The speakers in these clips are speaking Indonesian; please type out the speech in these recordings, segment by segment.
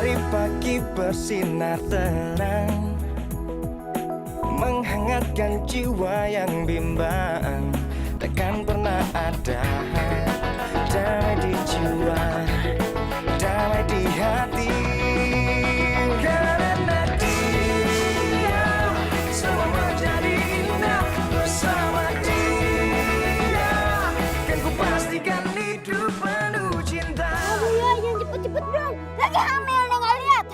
Dari pagi bersinar terang, menghangatkan jiwa yang bimbang. Takkan pernah ada damai di jiwa, damai di hati. Karena dia semua menjadi indah bersama dia. Kan ku pastikan hidup penuh cinta. Aduh ya, jangan cepet-cepet dong. Lagi hamil nih, nggak lihat.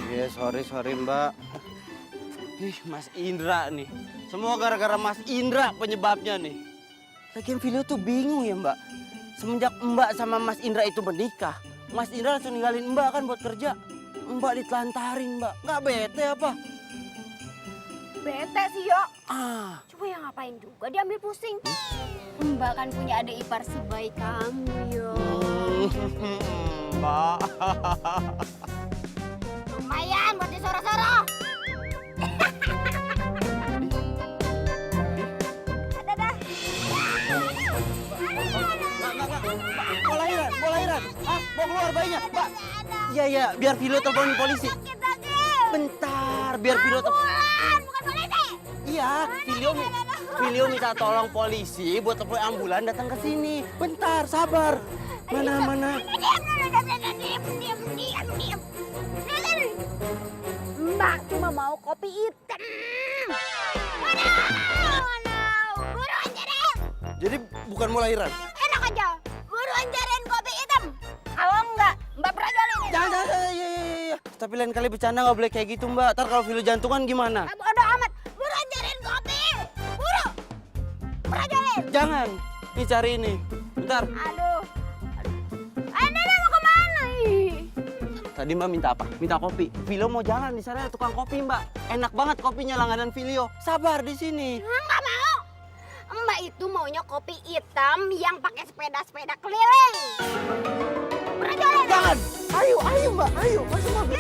Iya, sorry Mbak. Ih, Mas Indra nih. Semua gara-gara Mas Indra penyebabnya nih. Lagian Filio tuh bingung ya Mbak. Semenjak Mbak sama Mas Indra itu menikah, Mas Indra langsung ninggalin Mbak kan buat kerja. Mbak ditelantarin Mbak. Nggak bete apa? Bete sih, Yo. Ah. Cuma yang ngapain juga diambil pusing. Mbak kan punya adik ipar sebaik kamu, Yo. Mbak. Lumayan buat disoro-soro. Ada dah. Mau lahiran. Ah, mau keluar bayinya, Mbak. Iya, biar Filio teleponin polisi. Bentar, biar Filio Bukan polisi. Iya, Filio minta tolong polisi buat telepon ambulan datang ke sini. Bentar, sabar. Mana? Diam. Mbak cuma mau kopi hitam. Buruan jarin. Jadi bukan mau lahiran? Enak aja. Buruan jarin kopi hitam. Kalau enggak, Mbak perajolin. Jangan, iya. Tapi lain kali bercanda nggak boleh kayak gitu, Mbak. Ntar kalau Filio jantungan gimana? Bodoh amat. Buruan jarin kopi. Buru. Perajolin. Jangan. Nih cari ini. Bentar. Aduh. Nenek mau kemana? Tadi Mbak minta apa? Minta kopi. Filio mau jalan di sana ada tukang kopi, Mbak. Enak banget kopinya langganan Filio. Sabar di sini. Enggak mau. Mbak itu maunya kopi hitam yang pakai sepeda-sepeda keliling. Perajolin. Jangan. Ayo Mbak. Ayo. Masuk mobil.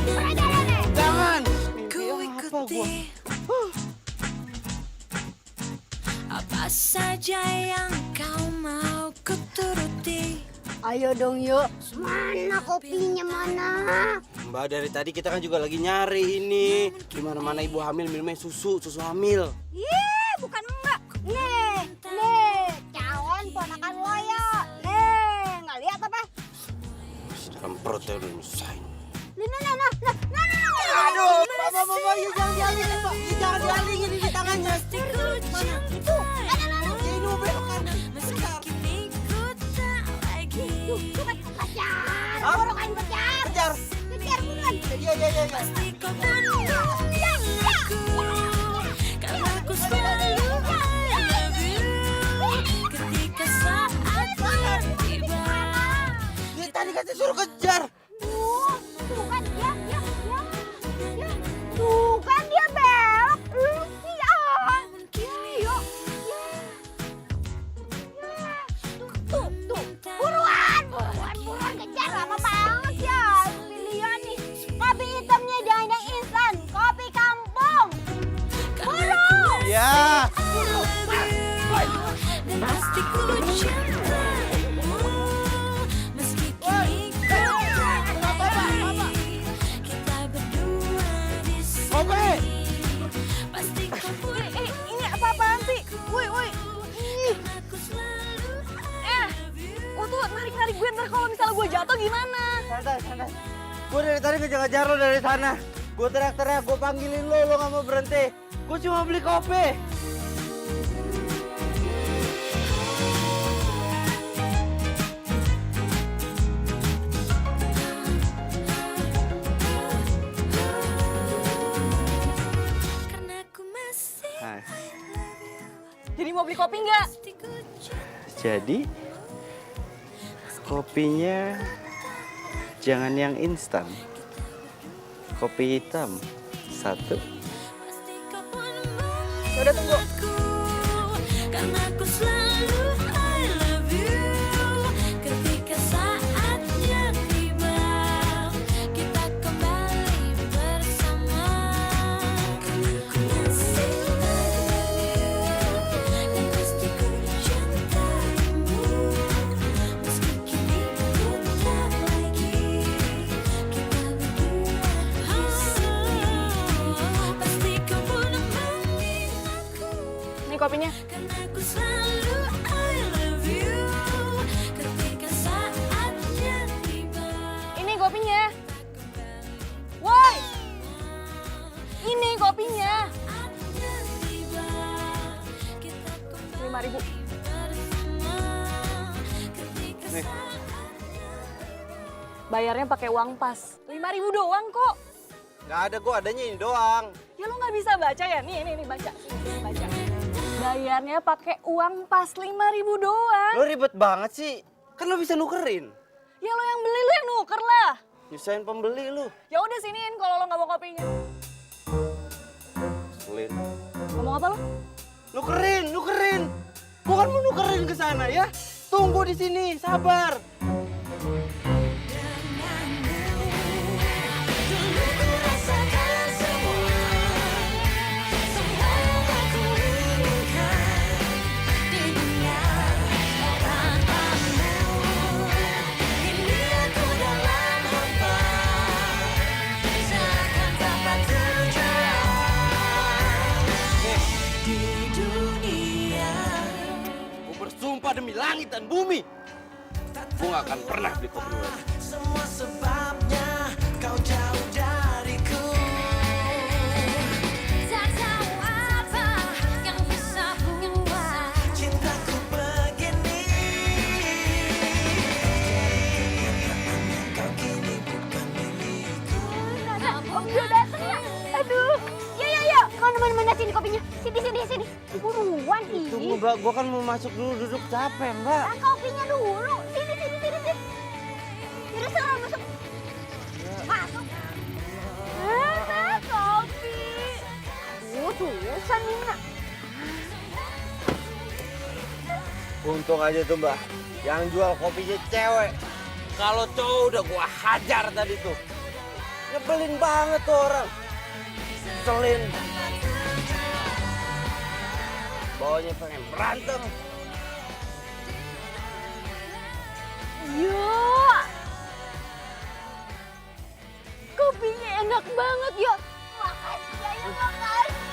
Perajolin nih. Jangan. Ku ikuti apa saja yang kau mau ku turuti. Ayo dong, yuk. Mana kopinya, mana? Mbak, dari tadi kita kan juga lagi nyari ini. Di mana-mana ibu hamil minumnya susu hamil. Bukan Mbak. Nih, calon ponakan lo ya. Nih, nggak lihat apa? Dalam perutnya udah nyusahin. Nah. Aduh, Bapak, ya jangan dialingin, Pak. Jangan dialingin di tangannya. Mana? Itu. Ini mau belok kanan. Kini ku tak lagi Tuh kan kejar. Hah? Borokan kejar. Kejar. Kejar buruan. Iya. pasti kau penuh aku. Karena ku selalu I love you. Ketika saatnya tiba. Dia tadi kan disuruh kejar. Tuh kan dia. Tuh kan dia belok. Lu sih Yuk. Tuh. Buruan kejar lama banget ya. Pilihan nih. Kopi hitamnya jangan yang instan. Kopi kampung. Buru. Ya. Dan pasti ku cintaimu. Meski kini ku tak lagi. Kita berdua di sini. Pasti kau pun Ini apa-apaan sih? Woi. aku selalu Lo tuh narik-narik gue ntar kalau misalnya gue jatuh gimana? Santai. Gue dari tadi ngejar-ngejar lo dari sana. Gue teriak-teriak, gue panggilin lo gak mau berhenti. Gue cuma beli kopi. karena ku masih Jadi mau beli kopi nggak? pasti ku cinta. Jadi kopinya jangan yang instan. Kopi hitam satu. Pasti kau pun Udah tunggu. mengingatku. Karena ku selalu I love you. Ketika saatnya tiba, kita kembali bersama. Karena ku masih love you. Dan pasti ku cintaimu. Meski kini ku tak sini kopinya. Kan aku selalu I love you ketika saatnya tiba. Ini kopinya. Woi, ini kopinya. Saatnya tiba, kita kembali 5.000. bersama ketika Nih. Bayarnya pakai uang pas. 5.000 doang kok. Nggak ada, gue adanya ini doang. Ya lo nggak bisa baca ya? Nih baca. Sini, baca. Bayarnya pakai uang pas 5.000 doang. Lo ribet banget sih. Kan lo bisa nukerin. Ya lo yang beli, lo yang nuker lah. Nyusahin pembeli lu. Ya udah siniin kalau lo nggak mau kopinya. Sulit. Ngomong apa lo? Nukerin. Gue kan mau nukerin ke sana ya. Tunggu di sini, sabar. dulu ku rasakan semua yang aku inginkan di dunia tanpamu. Kini aku dalam hampa, seakan dapat terjalan di dunia. Gue bersumpah demi langit dan bumi. Gue gak akan pernah beli kopi lu lagi. Semua sebabnya kau jauh dariku. Tak tahu apa yang bisa mengubah Cintaku begini. Kau kini bukan milikku. Om Jo dateng ya. Aduh. Ya. Kau nemen-nemen sini kopinya. Sini. Buruan Tunggu mbak, gue kan mau masuk dulu, duduk capek mbak. Kopinya dulu. Sini. Yaudah sekarang masuk. Masuk. Kopi. Susah nih nak. Untung aja tuh mbak, yang jual kopinya cewek. Kalau cowok udah gue hajar tadi tuh. Nyebelin banget tuh orang. Selin. Bawanya pengen berantem. Yuk. Kopinya enak banget yuk. Makasih ya, makasih.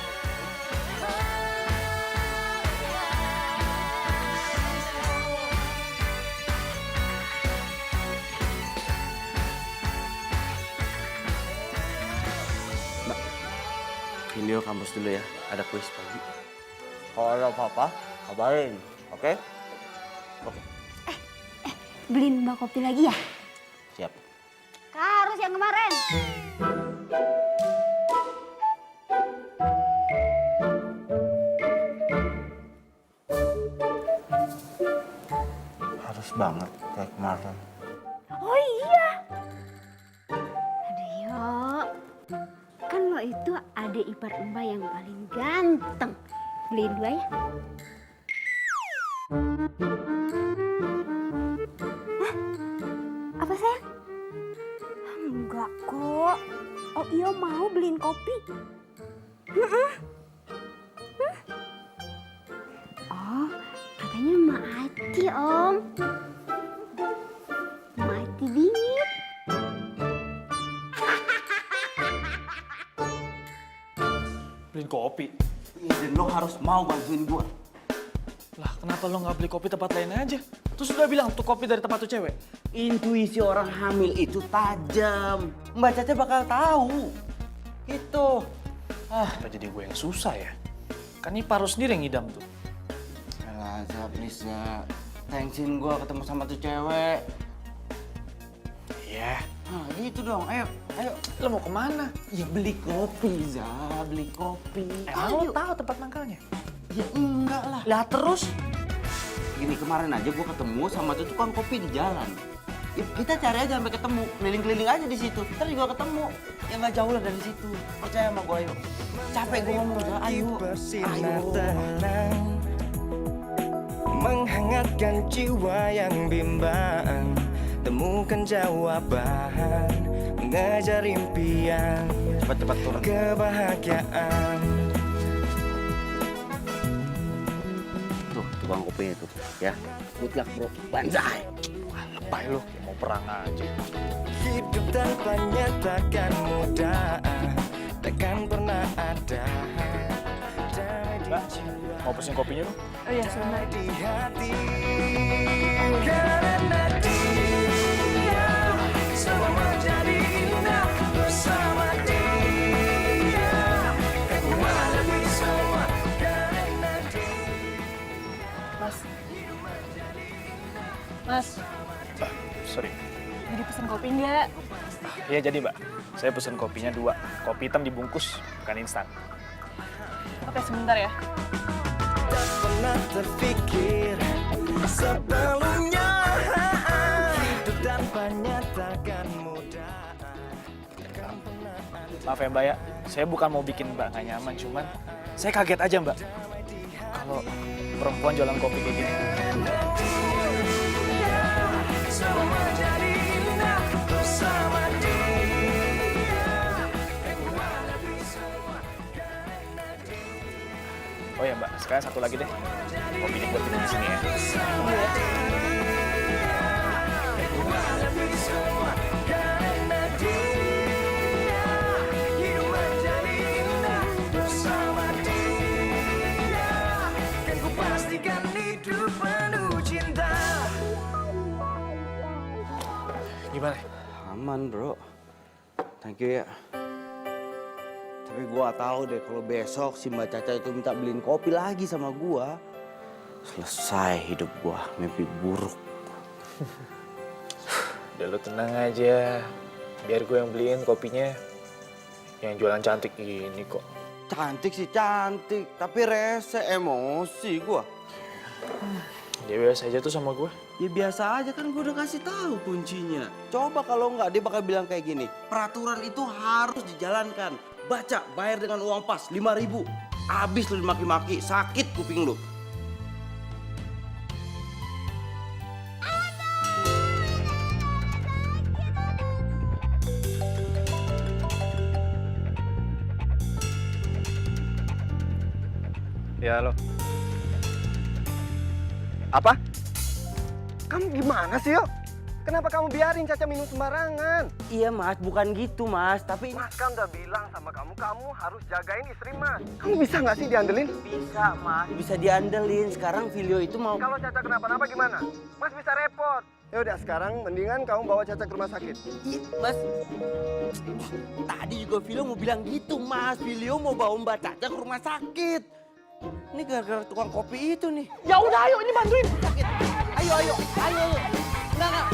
Video kampus dulu ya, ada kuis pagi. Kalau ada apa-apa, kabarin, oke? Beliin mbak kopi lagi ya? Siap. Harus yang kemarin. Harus banget kayak kemarin. Oh iya. Aduh yuk. Kan lo itu adik ipar mbak yang paling ganteng. Beliin 2 ya. Hah? Apa sayang? Enggak kok. Oh iya mau beliin kopi. Oh katanya Mak Ati om. Mak Ati bingit. Beliin kopi. Dan lo harus mau bantuin gua. Lah kenapa lo nggak beli kopi tempat lain aja? Terus udah bilang tuh kopi dari tempat tuh cewek. Intuisi orang hamil itu tajam. Mbak Caca bakal tahu. Itu. Apa jadi gue yang susah ya? Kan ipar lo sendiri yang ngidam tuh. Alah, Za, please ya. Thanksin gua ketemu sama tuh cewek. Iya. Nah, gitu dong. Ayo. Lo mau kemana? Ya beli kopi, Za. Beli kopi. Emang lo tahu tempat mangkalnya? Ya enggak lah. Lah terus? Gini, kemarin aja gua ketemu sama tuh tukang kopi di jalan. Ya, kita cari aja sampai ketemu. Keliling-keliling aja di situ. Ntar juga ketemu. Ya nggak jauh lah dari situ. Percaya sama gua, ayo. Capek gua ngomong, Za. Ayo. Bersinar tenang, menghangatkan jiwa yang bimbang. Temukan jawaban, mengejar impian, Cepat-cepat turun. kebahagiaan. Tuh, tukang kopinya tuh. Ya. Good luck, bro. Banzai. Wah, lebay lo, kayak mau perang aja. Hidup tanpanya takkan mudah, takkan pernah ada. Damai di Mbak, mau pesen kopinya dong? Oh iya, sebentar. di hati karena dia semua menjadi indah bersama dia kan ku hadapi semua karena dia. Mas. Mas, Sorry. jadi pesen kopi enggak? Iya jadi Mbak, saya pesen kopinya 2. Kopi hitam dibungkus, bukan instan. Oke, sebentar ya. Tak pernah terpikir sebelumnya hidup tanpanya takkan mudah. Takkan pernah ada. Maaf ya Mbak ya, saya bukan mau bikin Mbak nggak nyaman, cuman saya kaget aja Mbak. Kalau perempuan jualan kopi kayak gini. Semua menjadi indah bersama dia. Aku hadapi semua karena dia. Oh ya Mbak, sekarang satu lagi deh. Kopinya buat minum di sini ya. Aku hadapi semua karena dia. Hidup menjadi indah bersama dia. Kan ku pastikan hidup penuh cinta. Gimana? Aman bro, thank you ya. Tapi gua tahu deh kalau besok si Mbak Caca itu minta beliin kopi lagi sama gua, selesai hidup gua, mimpi buruk. Udah lu tenang aja, biar gue yang beliin kopinya. Yang jualan cantik ini kok. Cantik sih cantik, tapi rese, emosi gua. Dia biasa aja tuh sama gue. Ya biasa aja kan gua udah kasih tahu kuncinya. Coba kalau nggak dia bakal bilang kayak gini, peraturan itu harus dijalankan. Baca, bayar dengan uang pas 5.000. Abis lu dimaki-maki, sakit kuping lu. Ya halo. Apa? Kamu gimana sih, Yo? Kenapa kamu biarin Caca minum sembarangan? Iya mas, bukan gitu mas, tapi... Mas kan udah bilang sama kamu harus jagain istri Mas. Kamu bisa nggak sih diandelin? Bisa mas, bisa diandelin. Sekarang Filio itu mau... Kalau Caca kenapa-napa gimana? Mas bisa repot. Ya udah sekarang mendingan kamu bawa Caca ke rumah sakit. Iya mas, tadi juga Filio mau bilang gitu mas. Filio mau bawa Mbak Caca ke rumah sakit. Ini gara-gara tukang kopi itu nih. Ya udah ayo ini bantuin. Sakit. Ayo. Enggak.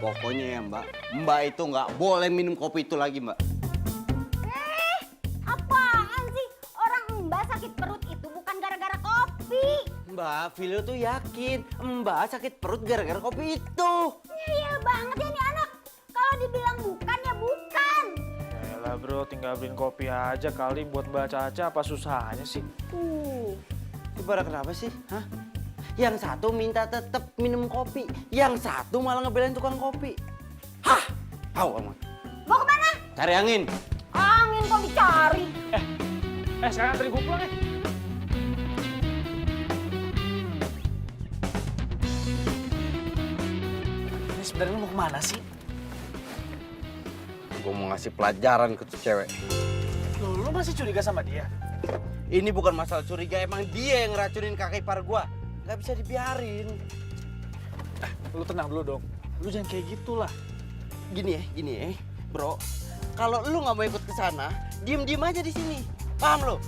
Pokoknya ya Mbak itu nggak boleh minum kopi itu lagi Mbak. Apaan sih? Orang Mbak sakit perut itu bukan gara-gara kopi. Mbak, Filio tuh yakin Mbak sakit perut gara-gara kopi itu. Iya banget ya nih anak. Kalau dibilang bukan ya bukan. Yaelah bro, tinggal beliin kopi aja kali buat Mbak Caca, apa susahnya sih? Ibarat kenapa sih? Hah? Yang satu minta tetap minum kopi, yang satu malah ngebelain tukang kopi. Hah? Tahu amat. Mau kemana? Cari angin. Angin kok dicari. Sekarang anterin gue pulang ya. Ini sebenarnya lu mau kemana sih? Gue mau ngasih pelajaran ke tuh cewek. Lu masih curiga sama dia? Ini bukan masalah curiga, emang dia yang ngeracunin kakak ipar gua. Gak bisa dibiarin. Lu tenang dulu dong. Lu jangan kayak gitulah. Gini ya, bro. Kalau lu nggak mau ikut ke sana, diem aja di sini. Paham lo?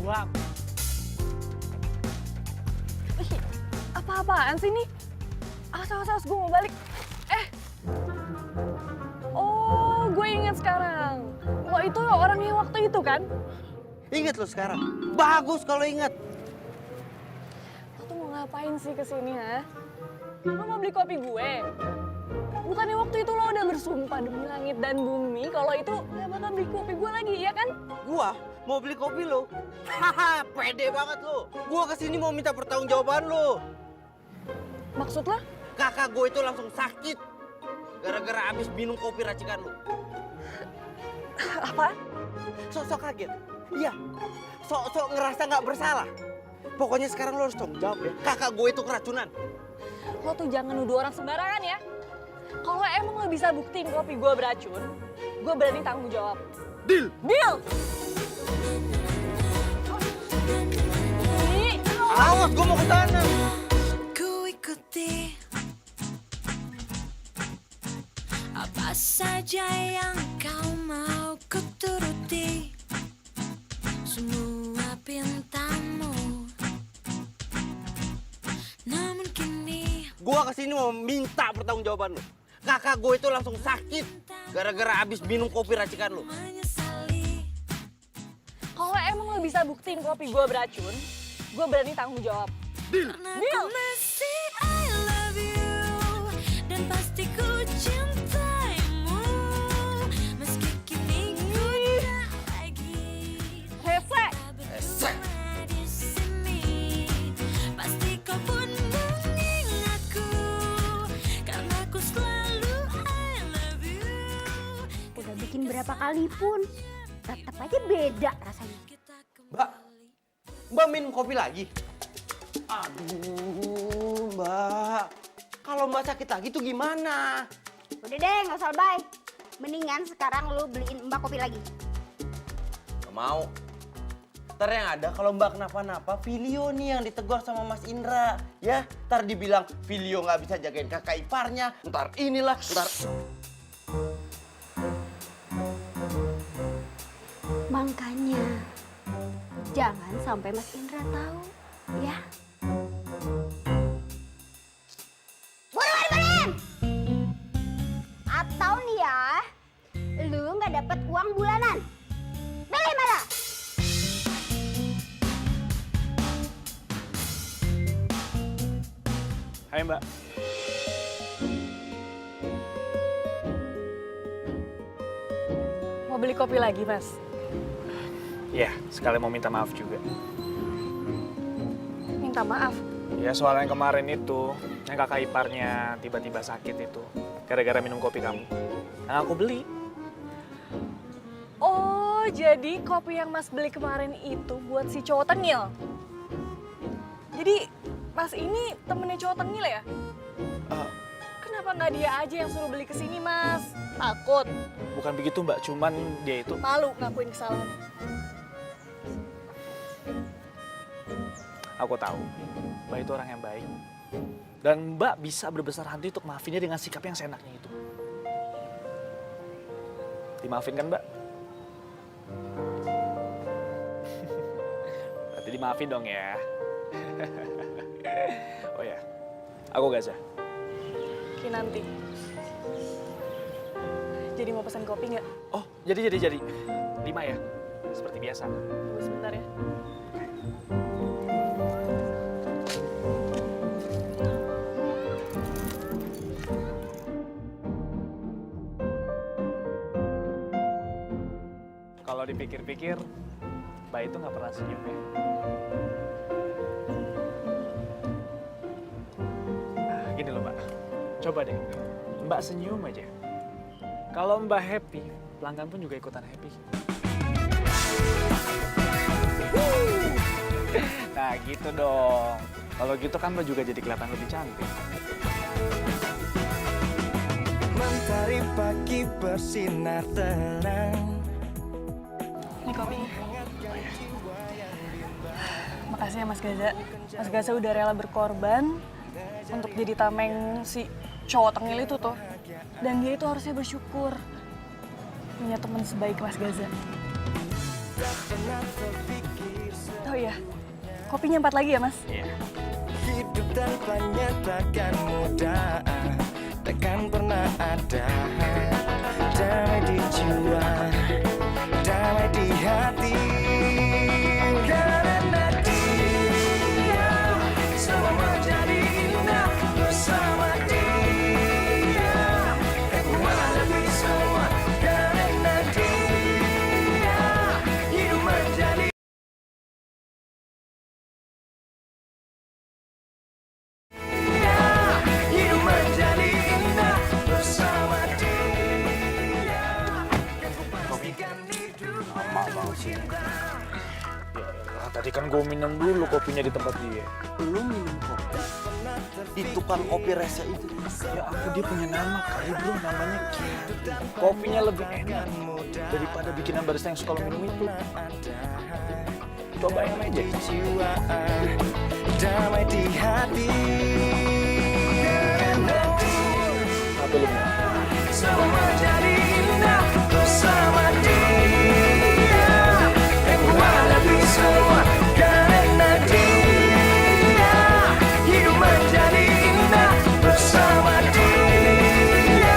Buang. Apa-apaan sih nih? Awas, gue mau balik. Oh, gue inget sekarang. Lo itu orang yang waktu itu kan? Ingat lo sekarang. Bagus kalau ingat. Lo tuh mau ngapain sih kesini, ha? Lo mau beli kopi gue? Bukannya waktu itu lo udah bersumpah demi langit dan bumi kalau itu gak bakal beli kopi gue lagi, ya kan? Gua mau beli kopi lo. Haha, pede banget lo. Gua kesini mau minta pertanggungjawaban lo. Maksud lo? Kakak gue itu langsung sakit gara-gara abis minum kopi racikan lo. Apa? Sok-sok kaget. Iya. Sok-sok ngerasa nggak bersalah. Pokoknya sekarang lo harus tanggung jawab ya. Kakak gue itu keracunan. Lo tuh jangan nuduh orang sembarangan ya. Kalau emang lo bisa buktiin kopi gue beracun, gue berani tanggung jawab. Deal. Deal! Nih, Awas, gue mau ke sana. Ku ikuti apa saja yang kau mau, ku turuti semua pintamu. Namun kini Gue kesini mau minta pertanggungjawaban lo. Kakak gue itu langsung sakit gara-gara abis minum kopi racikan lo. menyesali. kalau emang lo bisa buktiin kopi gue beracun, gue berani tanggung jawab. Karena ku masih I love you dan pasti ku cintaimu meski kini ku tak lagi Hese! bersama di sini. Pasti kau pun mengingatku karena ku selalu I love you. Udah bikin berapa kali pun, tetap aja beda rasanya. Mbak, Mbak minum kopi lagi? Aduh, Mbak. Kalau Mbak sakit lagi tuh gimana? Udah deh, nggak usah lebay. Mendingan sekarang lu beliin Mbak kopi lagi. Gak mau. Ntar yang ada kalau Mbak kenapa-napa, Filio nih yang ditegur sama Mas Indra. Ya, ntar dibilang Filio nggak bisa jagain kakak iparnya. Ntar inilah, ntar... Makanya jangan sampai Mas Indra tahu, ya. Buruan beliin! Atau nih ya, lu nggak dapet uang bulanan. Beli mana? Hai Mbak. Mau beli kopi lagi, Mas? Ya, sekali mau minta maaf juga. Minta maaf. Ya soal yang kemarin itu, yang kakak iparnya tiba-tiba sakit itu. Gara-gara minum kopi kamu. Yang aku beli. Oh, jadi kopi yang Mas beli kemarin itu buat si cowok tengil? Jadi Mas ini temennya cowok tengil ya? Eh, Kenapa nggak dia aja yang suruh beli ke sini, Mas? Takut, bukan begitu Mbak, cuman dia itu... malu ngakuin kesalahan. Aku tahu, Mbak itu orang yang baik. Dan Mbak bisa berbesar hati untuk maafinnya dengan sikap yang seenaknya itu. Dimaafin kan Mbak? Berarti dimaafin dong ya. Oh ya, aku Gaza. Nanti. Jadi mau pesan kopi nggak? Oh, jadi. 5 ya, seperti biasa. Tunggu sebentar ya. Kalau dipikir-pikir, Mbak itu nggak pernah senyum ya. Nah, gini loh Mbak, coba deh, Mbak senyum aja. Kalau Mbak happy, pelanggan pun juga ikutan happy. Nah gitu dong, kalau gitu kan Mbak juga jadi kelihatan lebih cantik. Mentari pagi bersinar terang. Ini kopinya. Makasih ya Mas Gaza. Mas Gaza udah rela berkorban untuk jadi tameng si cowok tengil itu tuh. Dan dia itu harusnya bersyukur punya teman sebaik Mas Gaza. Oh iya, kopinya 4 lagi ya Mas? Iya. Hidup tanpanya takkan mudah, takkan pernah ada. Damai di jiwa, damai di hati. Karena dia semua menjadi indah bersama dia. Kekuatan lebih semua karena dia hidup menjadi. Hidup menjadi indah bersama dia. Kopi. lama banget sih. Ya elah, tadi kan gue minum dulu kopinya di tempat dia. Lu minum kopi di tukang kopi rese itu. Ya aku dia punya nama kali bro, namanya Ki. Kopinya lebih enak daripada bikinan barista yang suka lo minum itu. Cobain aja. Damai di hati. Apa lu mau? Semua jadi indah bersama dia. Yang buat lebih semua karena dia. Hidup menjadi indah bersama dia.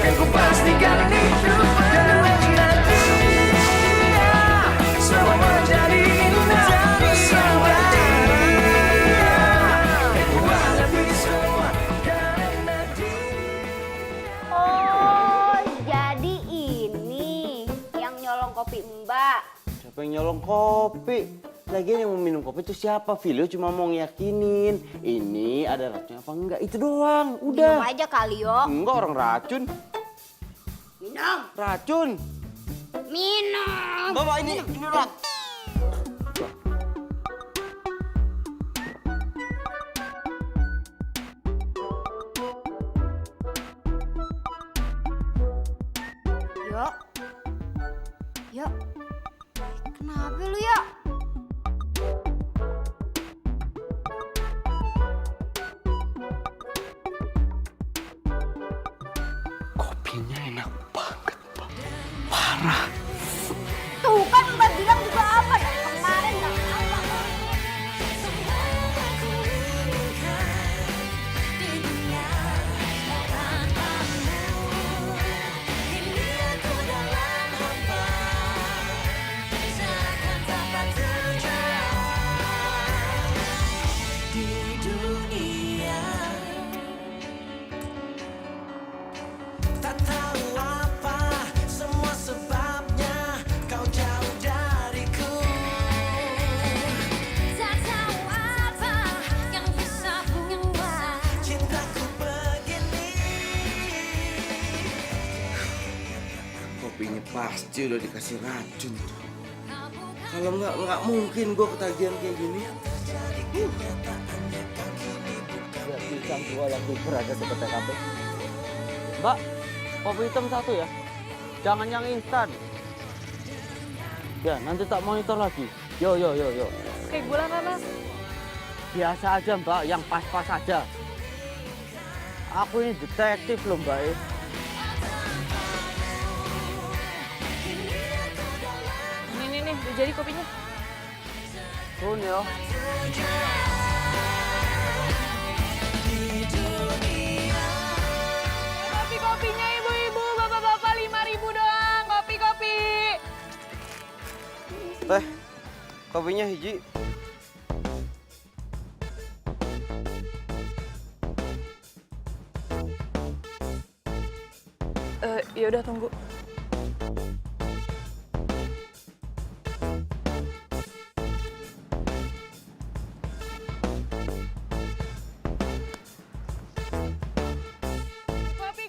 Yang ku pastikan itu karena dia. Semua menjadi indah bersama dia. Yang buat lebih semua karena dia. Oh, jadi ini yang nyolong kopi Mbak. Siapa yang nyolong kopi? Lagian yang mau minum kopi itu siapa? Filio cuma mau ngiyakinin ini ada racun apa enggak. Itu doang, Minum udah. aja kali yo. Enggak, orang racun. Minum. Racun. Minum. Bawa ini rat. Yuk. Yuk. Kenapa lu ya? Kopinya enak banget, Pak. Tuh kan Mbak bilang juga apa ya? Kemarin nggak apa. Di dunia tak tahu apa semua sebabnya kau jauh dariku. Tak tahu apa yang bisa buat Cintaku begini. Kopinya pasti udah dikasih racun. Kalau nggak mungkin gue ketagihan kayak gini. Pisang dua lagu berada dekat TKP. Mbak, kopi hitam satu ya. Jangan yang instan. Ya, nanti tak monitor lagi. Yo. Kayak gula nanas. Biasa aja Mbak, yang pas-pas aja. Aku ini detektif loh Mbak. Nih, udah jadi kopinya. Turun ya. Kopi-kopinya ibu-ibu, bapak-bapak 5.000 doang. Kopi-kopi. Teh, kopinya hiji. Ya udah tunggu. Kopi.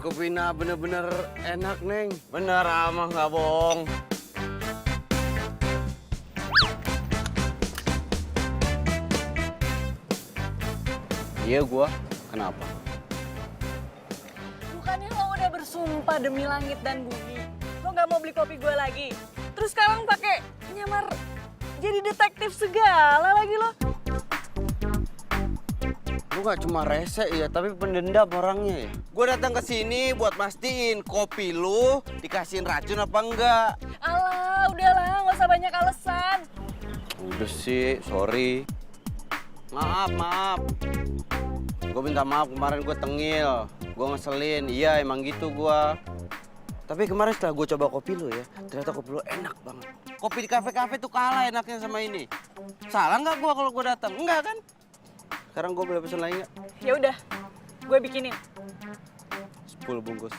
Kopinya bener-bener enak, Neng. Bener, amah nggak bohong. Iya gua, kenapa? Bukannya lo udah bersumpah demi langit dan bumi, lo nggak mau beli kopi gue lagi. Terus sekarang pakai nyamar jadi detektif segala lagi lo. Lu gak cuma rese ya, tapi pendendam orangnya ya. Gue datang ke sini buat mastiin kopi lu dikasihin racun apa enggak. Alah, udahlah, nggak usah banyak alasan. Udah sih, sorry. Maaf. Gue minta maaf kemarin gue tengil, gue ngeselin. Iya emang gitu gue. Tapi kemarin setelah gue coba kopi lu ya, ternyata kopi lu enak banget. Kopi di kafe-kafe tuh kalah enaknya sama ini. Salah nggak gue kalau gue datang? Enggak kan? Sekarang gue boleh pesen lagi nggak? Ya udah, gue bikinin. 10 bungkus.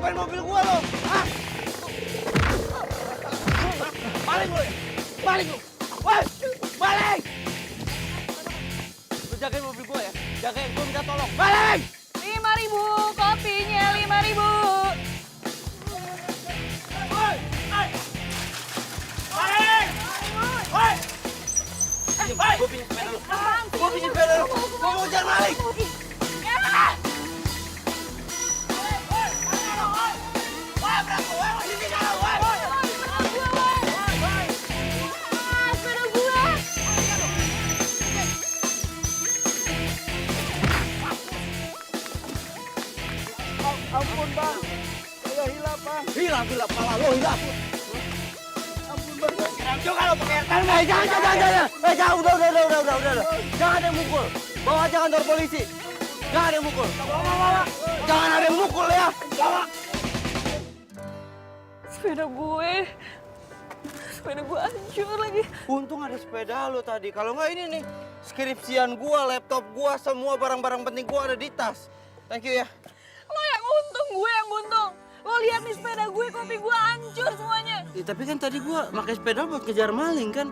ngapain mobil gua lo? Hah? Balik lo ya? Balik lo! Woi! Balik! Lu jagain mobil gua ya? Jagain, gua minta tolong. Balik! 5.000 kopinya 5.000. Woi! Balik! Woi! Gua pinjam sepeda lu. Gua pinjam sepeda lu. Gua mau jalan balik. Ampun bang, saya hilap bang. Hilang, pala lo hilang. Ampun bang. Sekarang juga lo pakai jangan. Jangan, udah. Jangan ada yang mukul. Bawa aja kantor polisi. Jangan ada yang mukul. Jangan ada yang mukul ya. Bawa. Sepeda gue hancur lagi. Untung ada sepeda lo tadi. Kalau nggak ini nih, skripsian gua, laptop gua, semua barang-barang penting gua ada di tas. Thank you ya. Lo yang untung, gue yang untung. Lo lihat nih sepeda gue, kopi gue hancur semuanya. Ya, tapi kan tadi gua pakai sepeda buat kejar maling kan.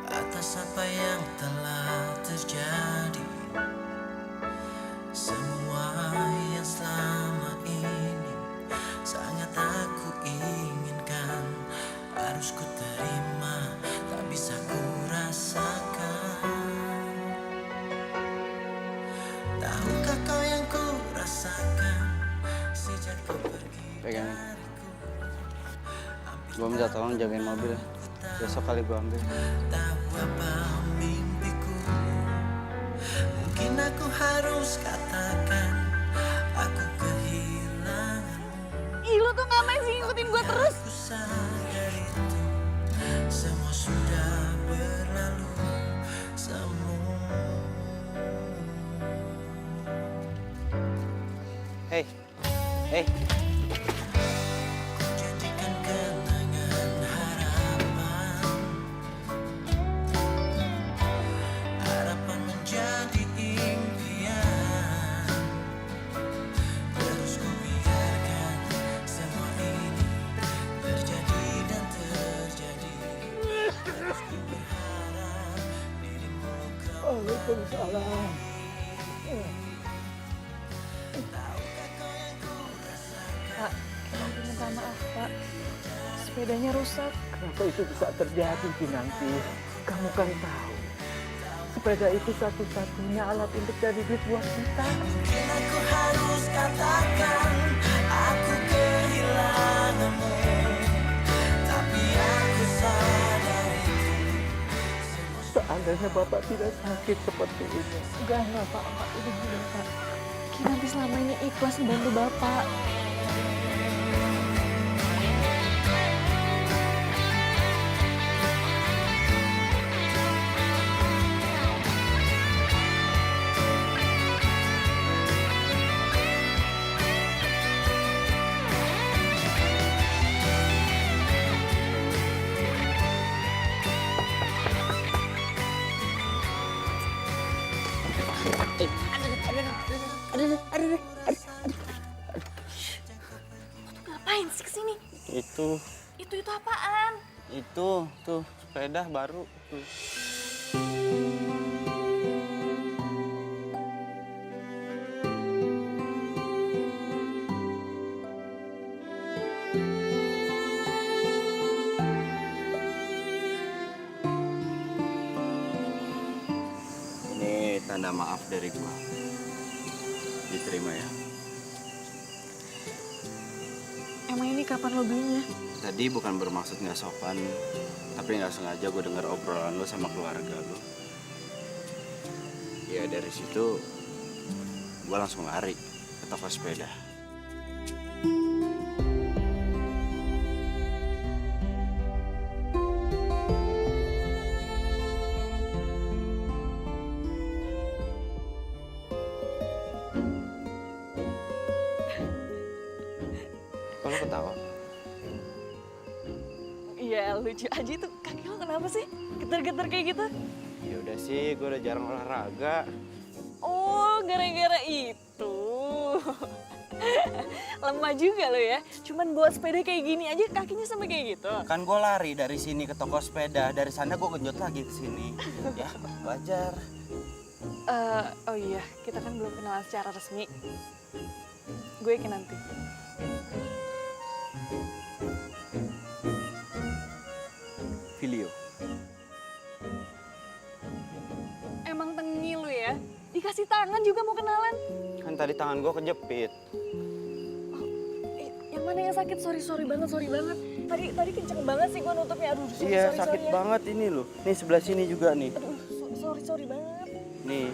Atas apa yang telah terjadi, semua yang selama ini sangat aku inginkan, harus ku terima, tak bisa ku rasakan. Tahukah kau yang ku rasakan sejak kau pergi Pegang. dariku? Gua minta tolong jagain mobil. Besok kali gua ambil. Tahu apa mimpiku? Mungkin aku harus katakan aku kehilanganmu. Ih, lo tuh ngapain sih ngikutin gue terus? Ku sadar itu semua sudah berlalu semua. Hey. Ku jadikan kenangan harapan, harapan menjadi impian. Terus ku biarkan semua ini terjadi dan terjadi. Terus ku berharap dirimu kau. Waalaikumsalam. Pak, minta maaf, Pak. Sepedanya rusak. Kenapa itu bisa terjadi Kinanti? Kamu kan tahu, sepeda itu satu-satunya alat untuk cari duit buat kita. Mungkin aku harus katakan aku kehilanganmu, tapi aku sadar itu. Seandainya Bapak tidak sakit seperti ini. Enggak Pak. Udah gila, Pak. Kinanti selama ini ikhlas membantu Bapak. Ngapain sih kesini? Itu Itu apaan? tuh sepeda baru tuh. Ini tanda maaf dari gua. Diterima ya. Emang ini kapan lo belinya? Tadi bukan bermaksud nggak sopan, tapi nggak sengaja gue dengar obrolan lo sama keluarga lo. Ya dari situ gue langsung lari ke toko sepeda. Kok lo ketawa? Iya lucu aja tuh. Kaki lo kenapa sih? Getar-getar kayak gitu? Ya udah sih, gue udah jarang olahraga. Oh, gara-gara itu. Lemah juga lo ya. Cuman buat sepeda kayak gini aja kakinya sampai kayak gitu. Kan gue lari dari sini ke toko sepeda, dari sana gue genjot lagi ke sini. Ya, wajar. Oh iya, kita kan belum kenalan secara resmi. Gue Kinanti. Filio. Emang tengil lu ya? Dikasih tangan juga mau kenalan. Kan tadi tangan gue kejepit. Yang mana yang sakit? Sorry banget. Tadi kenceng banget sih gue nutupnya. Aduh, Iya, sorry, sakit ya. banget ini loh. Nih sebelah sini juga nih. Aduh, sorry banget. Nih.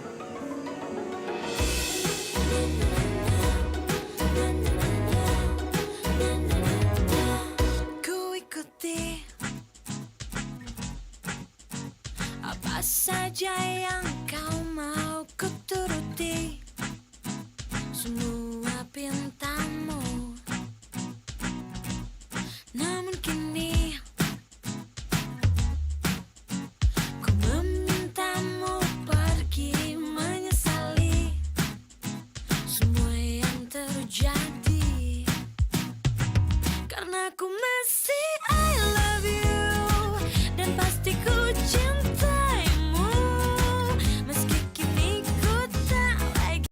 Ku ikuti apa saja yang kau mau, ku turuti semua pintamu. Namun kini ku memintamu pergi, menyesali semua yang terjadi. Karena ku masih I love you, dan pasti ku cintaimu, meski kini ku tak lagi.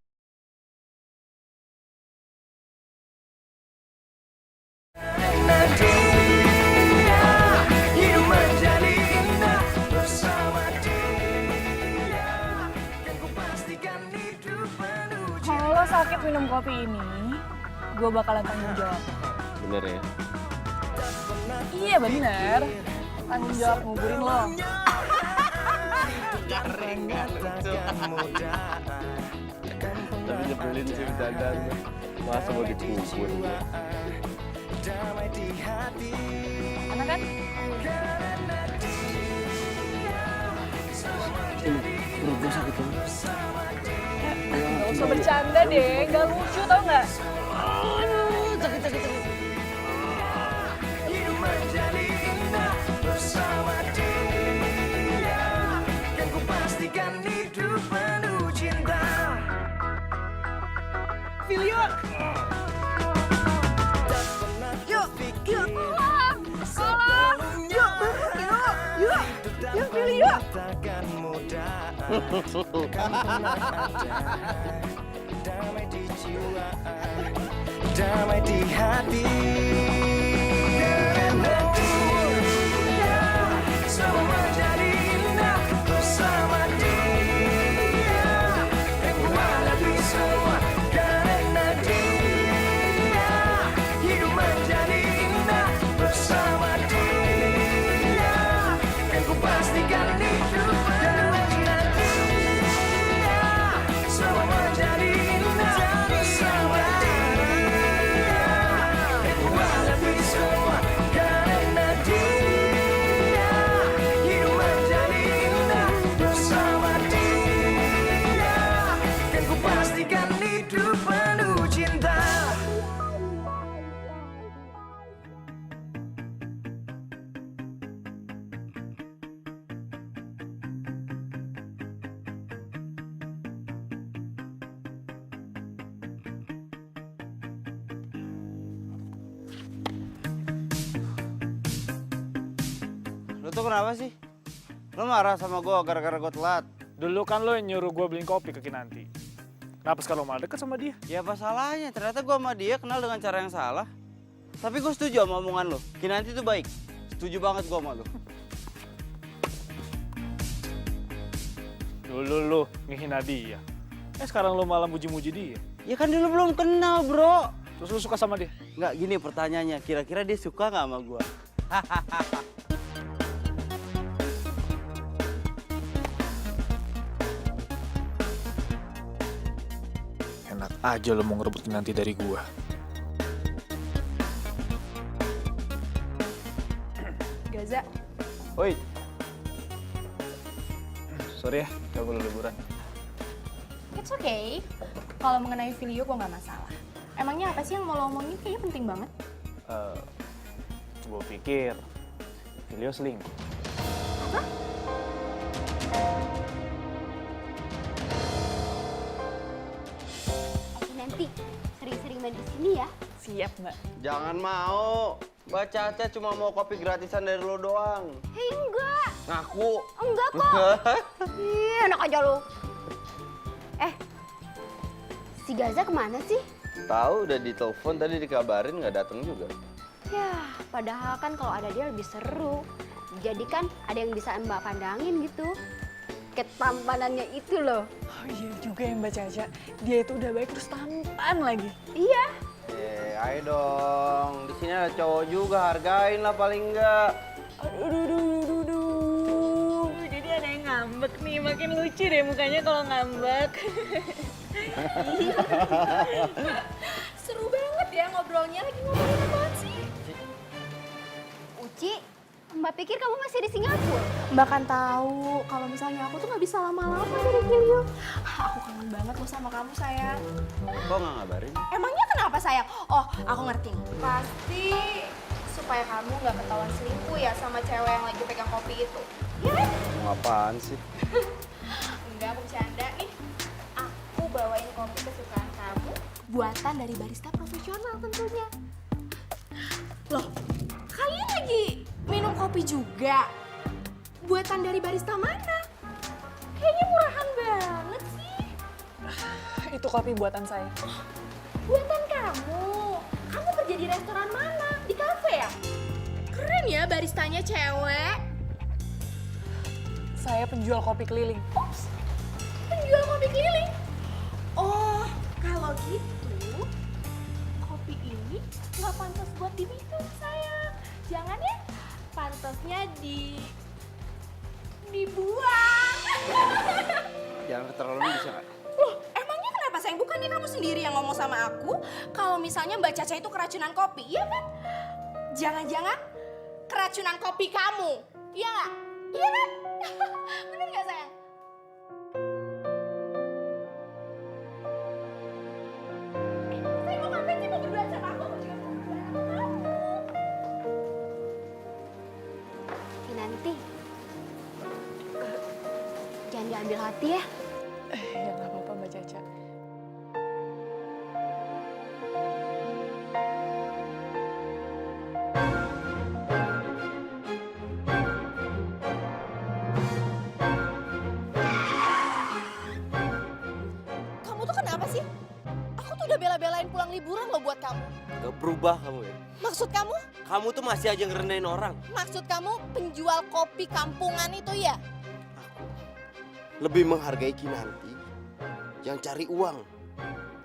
Kalau lo sakit minum kopi ini, gue bakalan tanggung jawab. Bener ya? Iya bener, tanggung jawab nguburin lo. Tapi nyebelin sih bercandanya. Masa mau dikubur? Enak kan? Perut gue sakit banget. Gak usah bercanda deh, gak lucu tau gak? Sakit. Filio! Yuk, tolong! Yuk, Filio! Damai di hati. Semua jadi indah bersama dia. Aku hadapi semua karena dia. Hidup menjadi indah bersama dia. Aku pastikan hidup menjadi dia. Semua menjadi indah bersama dia. Aku hadapi semua karena dia. Hidup menjadi indah bersama dia. Kan ku pastikan hidup penuh cinta. Lo tuh kenapa sih? Lo marah sama gue gara-gara gue telat? Dulu kan lo yang nyuruh gue beliin kopi ke Kinanti. Kenapa sekarang lo malah deket sama dia? Ya apa salahnya? Ternyata gue sama dia kenal dengan cara yang salah. Tapi gue setuju sama omongan lo. Kinanti tuh baik. Setuju banget gue sama lo. Dulu lo ngehina dia. Sekarang lo malah muji-muji dia. Ya kan dulu belum kenal bro. Terus lo suka sama dia? Nggak gini pertanyaannya. Kira-kira dia suka nggak sama gue? Enak aja lo mau ngerebut Kinanti dari gue. Gaza, Woi, Sorry ya, gak perlu liburan. It's okay. Kalau mengenai Filio gue nggak masalah. Emangnya apa sih yang mau lo omongin? Kayaknya penting banget. Gue pikir Filio selingkuh. Nanti sering-sering main di sini ya. Siap, Mbak. Jangan mau. Mbak Caca cuma mau kopi gratisan dari lo doang. Hei, enggak. Ngaku. Enggak kok. Ih, enak aja lo. Si Gaza kemana sih? Tahu udah ditelepon tadi dikabarin nggak datang juga. Ya, padahal kan kalau ada dia lebih seru. Jadi kan ada yang bisa Mbak pandangin gitu. Ketampanannya itu loh. Oh iya juga ya Mbak Caca. Dia itu udah baik terus tampan lagi. Iya. Ayo dong. Di sini ada cowok juga, hargain lah paling enggak. Aduh. Jadi ada yang ngambek nih, makin lucu deh mukanya kalau ngambek. Seru banget ya ngobrolnya, lagi ngobrolin apaan sih? Uci, Mbak pikir kamu masih di Singapura? Mbak kan tahu kalau misalnya aku tuh nggak bisa lama-lama dari Filio. Aku kangen banget loh sama kamu sayang. Kok nggak ngabarin? Emangnya kenapa sayang? Oh, aku ngerti. Pasti supaya kamu nggak ketahuan selingkuh ya sama cewek yang lagi pegang kopi itu. Ya kan? Mau apaan sih? Enggak, aku bercanda nih. Aku bawain kopi kesukaan kamu, buatan dari barista profesional tentunya. Loh, kalian lagi minum kopi juga? Buatan dari barista mana? Kayaknya murahan banget sih. Itu kopi buatan saya. Buatan kamu? Kamu kerja di restoran mana? Di kafe ya? Keren ya baristanya cewek. Saya penjual kopi keliling. Ups, penjual kopi keliling. Oh, kalau gitu kopi ini nggak pantas buat diminum sayang. Jangan ya, pantasnya dibuang. Jangan keterlaluan bisa nggak? Loh, emangnya kenapa sayang? Bukannya kamu sendiri yang ngomong sama aku kalau misalnya Mbak Caca itu keracunan kopi, iya kan? Jangan-jangan keracunan kopi kamu, iya nggak? Iya kan? Bener nggak sayang? Saya mau ngapain sih? Mau berdua sama aku? Aku juga mau berdua sama kamu. Kinanti, jangan diambil hati ya. Ya nggak apa-apa Mbak Caca. Kamu tuh kenapa sih? Aku tuh udah bela-belain pulang liburan loh buat kamu. Gak berubah kamu ya? Maksud kamu? Kamu tuh masih aja ngerendahin orang. Maksud kamu penjual kopi kampungan itu ya? Lebih menghargai Kinanti yang cari uang.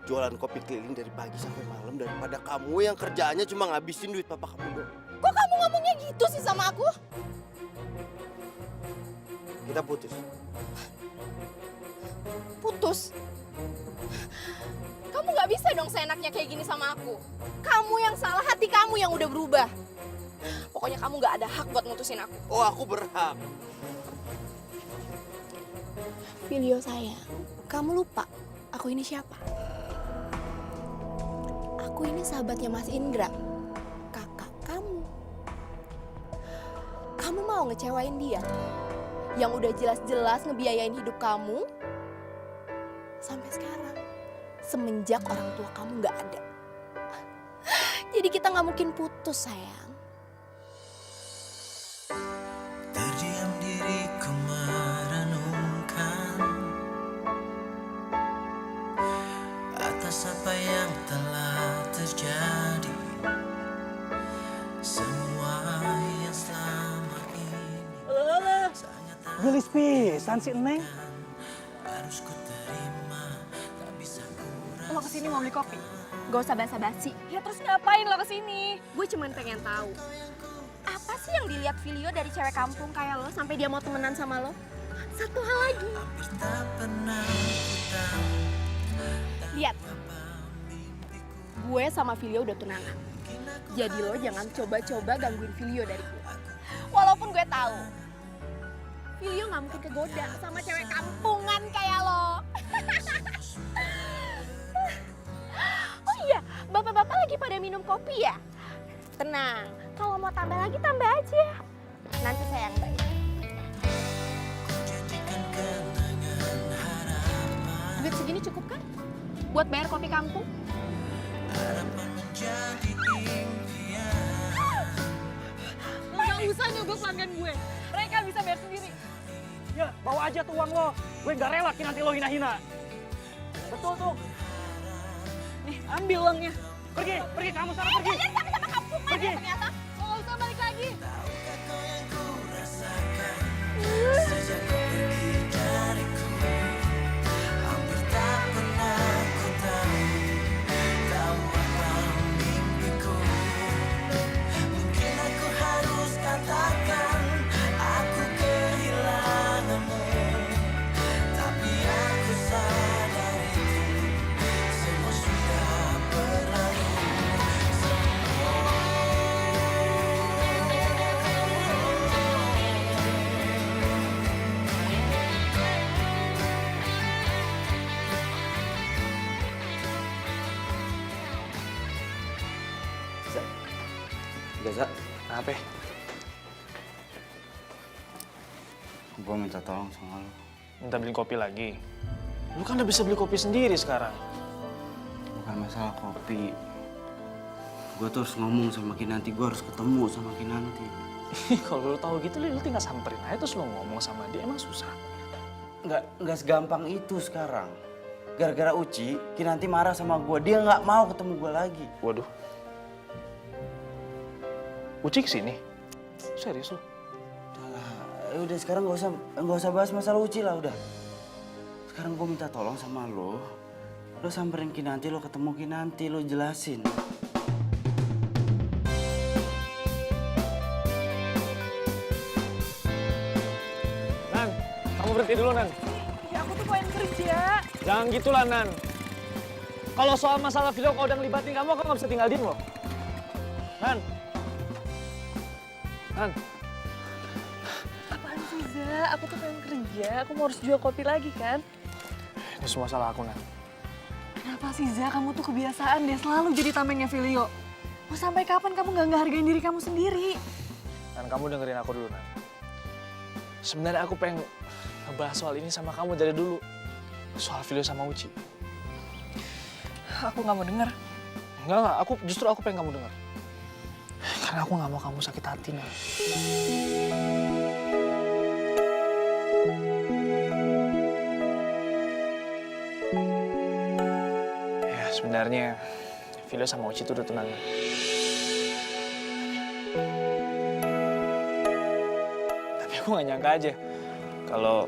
Jualan kopi keliling dari pagi sampai malam daripada kamu yang kerjaannya cuma ngabisin duit papa kamu doang. Kok kamu ngomongnya gitu sih sama aku? Kita putus. Putus? Kamu nggak bisa dong seenaknya kayak gini sama aku. Kamu yang salah, hati kamu yang udah berubah. Pokoknya kamu nggak ada hak buat mutusin aku. Oh, aku berhak. Filio sayang, kamu lupa aku ini siapa? Aku ini sahabatnya Mas Indra, kakak kamu. Kamu mau ngecewain dia? Yang udah jelas-jelas ngebiayain hidup kamu sampai sekarang, semenjak orang tua kamu nggak ada. Jadi kita nggak mungkin putus sayang. Terdiam diriku merenungkan atas apa yang telah terjadi. Semua yang selama ini sangat Gelis pisan si Neng. harus ku terima, tak bisa ku Lo kesini mau beli kopi? Gak usah basa-basi. Ya terus ngapain lo kesini? Gue cuman pengen tahu apa sih yang dilihat Filio dari cewek kampung kayak lo sampai dia mau temenan sama lo? Satu hal lagi. hampir tak pernah ku tahu. Lihat. Gue sama Filio udah tunangan. Jadi lo jangan coba-coba gangguin Filio dari gue. Walaupun gue tahu Filio nggak mungkin kegoda sama cewek kampungan kayak lo. Oh iya, bapak-bapak lagi pada minum kopi ya? Tenang, kalau mau tambah lagi tambah aja. Nanti saya yang bayar. Jadikan kenangan harapan. Duit segini cukup kan? Buat bayar kopi kampung? harapan menjadi impian. Lo gak usah nyogok pelanggan gue. Mereka bisa bayar sendiri. Ya, bawa aja tuh uang lo. Gue nggak rela nanti lo hina-hina. Betul tuh. Nih, ambil uangnya. Pergi kamu sana, pergi. Kalian sama-sama kampungan Pergi. ya ternyata. Lo gak usah balik lagi. Tahukah kau yang ku rasakan sejak kau pergi dariku? Hampir tak pernah ku tahu apa mimpiku. Mungkin aku harus katakan aku kehilanganmu, tapi aku sadar itu semua sudah berlalu. Gaza, Apa? gue minta tolong sama lo. Minta beli kopi lagi. Lu kan udah bisa beli kopi sendiri sekarang. Bukan masalah kopi. Gue tuh harus ngomong sama Kinanti, gue harus ketemu sama Kinanti. Kalau lu tahu gitu, lu tinggal samperin aja terus lu ngomong sama dia. Emang susah. Nggak segampang itu sekarang. Gara-gara Uci, Kinanti marah sama gue. Dia nggak mau ketemu gue lagi. Waduh. Uci kesini? Serius lu? Udah sekarang nggak usah bahas masalah Uci lah udah. Sekarang gue minta tolong sama lo. Lo samperin Kinanti, lo ketemu Kinanti, lo jelasin. Nan, kamu berhenti dulu, Nan. Ya aku tuh pengen kerja. Jangan gitu lah, Nan. Kalau soal masalah video kalau udah ngelibatin kamu nggak bisa tinggal diem loh. Nan. Nan. Apaan sih, Za? Aku tuh pengen kerja. Aku mau harus jual kopi lagi kan? Ini semua salah aku, Nan. Kenapa sih, Za? Kamu tuh kebiasaan deh selalu jadi tamengnya Filio. Mau sampai kapan kamu nggak ngehargain diri kamu sendiri? Dan kamu dengerin aku dulu, Nan. Sebenarnya aku pengen ngebahas soal ini sama kamu dari dulu. Soal video sama Uci. Aku nggak mau denger. Enggak. Justru aku pengen kamu dengar. Karena aku nggak mau kamu sakit hati, Nan. Ya, sebenarnya Vilo sama Uci itu udah tunangan. Tapi aku nggak nyangka aja kalau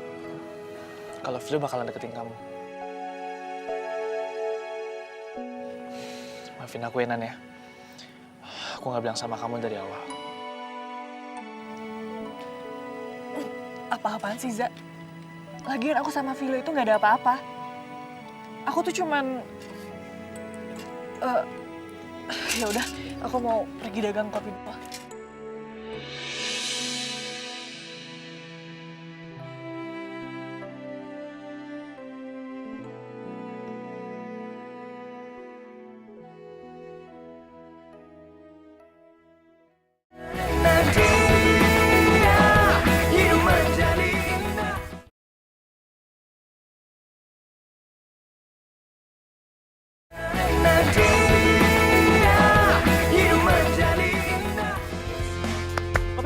Vilo bakalan deketin kamu. Maafin aku ya, Nan ya. Aku nggak bilang sama kamu dari awal. Apa-apaan sih, Za? Lagian aku sama Vilo itu nggak ada apa-apa. Aku tuh cuman... ya udah, aku mau pergi dagang kopi dulu.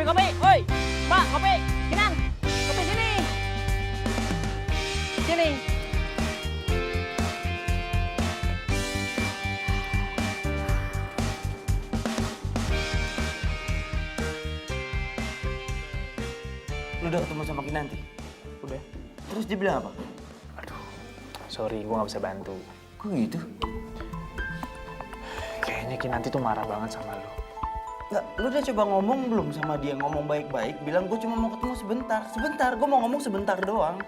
Kopi, woi, Mbak, kopi, Kinan, kopi sini, sini. Lo udah ketemu sama Kinanti? Udah. Terus dia bilang apa? Aduh, sorry, gue nggak bisa bantu. Kok gitu? Kayaknya Kinanti tuh marah banget sama lo. Nggak, lu udah coba ngomong belum sama dia? Ngomong baik-baik, bilang gue cuma mau ketemu sebentar. Sebentar, gue mau ngomong sebentar doang.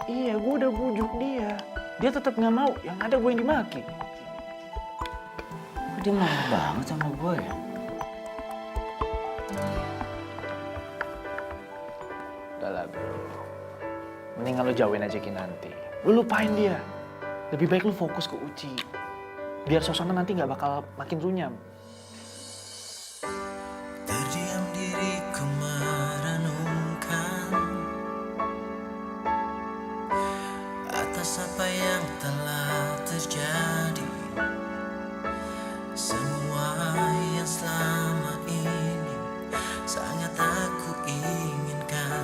Iya, gue udah bujuk dia. Dia tetap nggak mau, yang ada gue yang dimaki. Kok dia marah banget sama gue ya? Udah lah, bro. Mendingan lo jauhin aja Kinanti. Lo lupain dia. Lebih baik lo fokus ke Uci. Biar suasana nanti nggak bakal makin runyam. Terdiam diriku merenungkan atas apa yang telah terjadi. semua yang selama ini sangat aku inginkan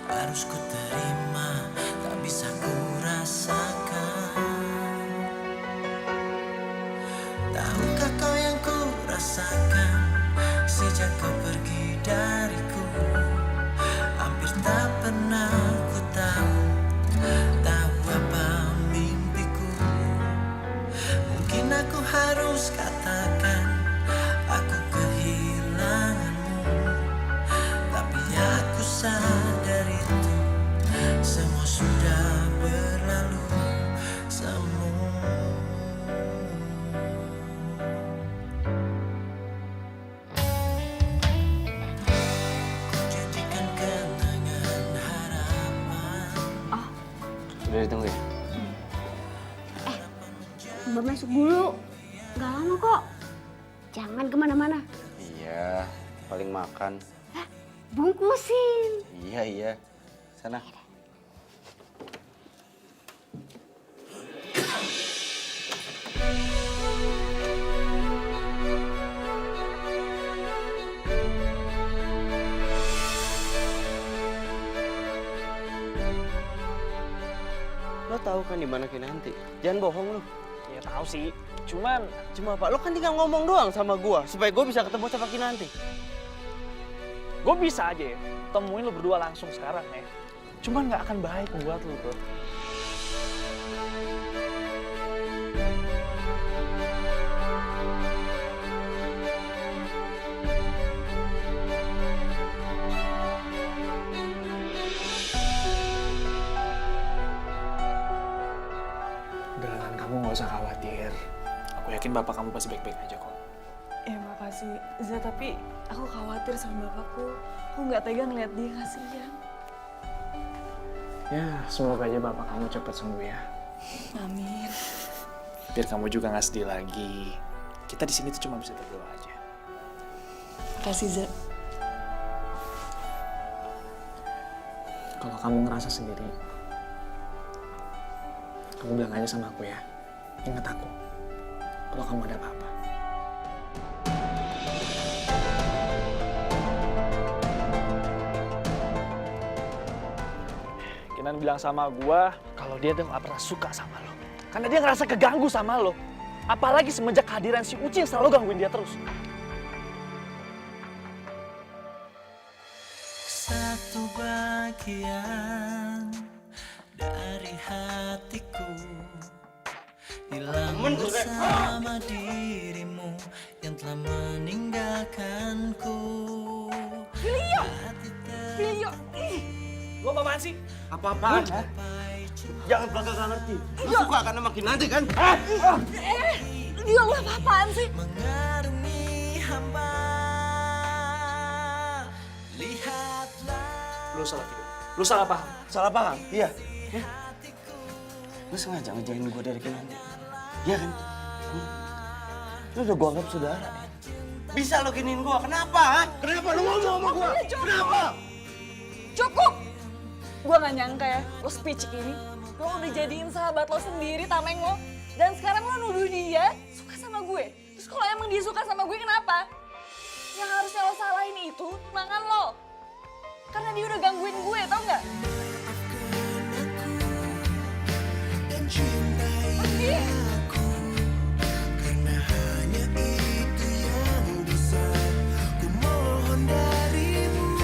harus ku terima, tak bisa ku rasakan. Tahukah kau yang ku rasakan sejak kau pergi dariku? Hampir tak pernah ku tahu apa mimpiku. Mungkin aku harus katakan aku kehilanganmu, tapi aku sadar itu semua sudah berlalu semua. Ku jadikan kenangan harapan. Udah ditunggu ya? Mbak masuk dulu. Gak lama kok. Jangan kemana-mana. Iya, paling makan. Bungkusin. Iya. Sana. Lo tahu kan di mana Kinanti? Jangan bohong lo. Ya tahu sih, cuman Cuma apa? Lo kan tinggal ngomong doang sama gua supaya gua bisa ketemu sama Kinanti. gue bisa aja ya temuin lo berdua langsung sekarang ya. Cuman nggak akan baik buat lo bro. Udahlah, kamu nggak usah khawatir. Aku yakin bapak kamu pasti baik-baik aja kok. Ya makasih, Za, tapi aku khawatir sama bapakku. Aku nggak tega ngeliat dia, kasihan. Ya, semoga aja bapak kamu cepat sembuh ya. Amin. Biar kamu juga nggak sedih lagi. Kita di sini tuh cuma bisa berdoa aja. Makasih, Za. Kalau kamu ngerasa sendiri, kamu bilang aja sama aku ya. Ingat aku, kalau kamu ada apa-apa. Kinan bilang sama gua kalau dia tuh gak pernah suka sama lo. Karena dia ngerasa keganggu sama lo. Apalagi semenjak kehadiran si Uci yang selalu gangguin dia terus. Satu bagian dari hatiku hilang bersama dirimu yang telah meninggalkanku. Filio! Lo apaan sih? Apa-apaan? Jangan belakang ngerti. Lo suka kan sama Kinanti kan? Dia lo apa-apaan sih? Mengarungi hamba, lihatlah. Lo salah video. Lo salah paham. Salah paham? Iya. Lo sengaja ngejauhin gue dari Kinanti? Iya kan? Lo udah gue anggap saudara. Bisa lo giniin gue, kenapa? Kenapa lo ngomong sama gue? Kenapa? Cukup! Gue gak nyangka ya, lo speech ini. Lo udah jadiin sahabat lo sendiri, tameng lo. Dan sekarang lo nuduh dia suka sama gue. Terus kalau emang dia suka sama gue, kenapa? Yang harusnya lo salahin itu tunangan lo. Karena dia udah gangguin gue, tau gak? Pergi! Karena hanya itu yang bisa ku mohon darimu.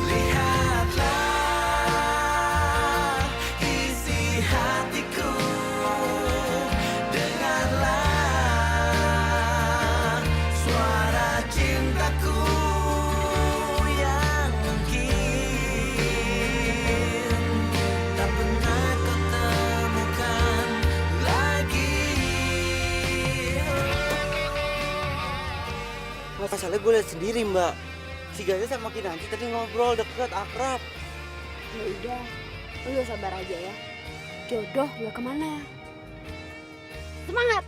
Lihatlah isi hatiku, dengarlah suara cintaku yang mungkin tak pernah kau temukan lagi. Masalahnya gue lihat sendiri mbak. Si Gaza sama Kinanti tadi ngobrol deket, akrab. Ya udah, lu sabar aja ya. Jodoh gak kemana. Semangat!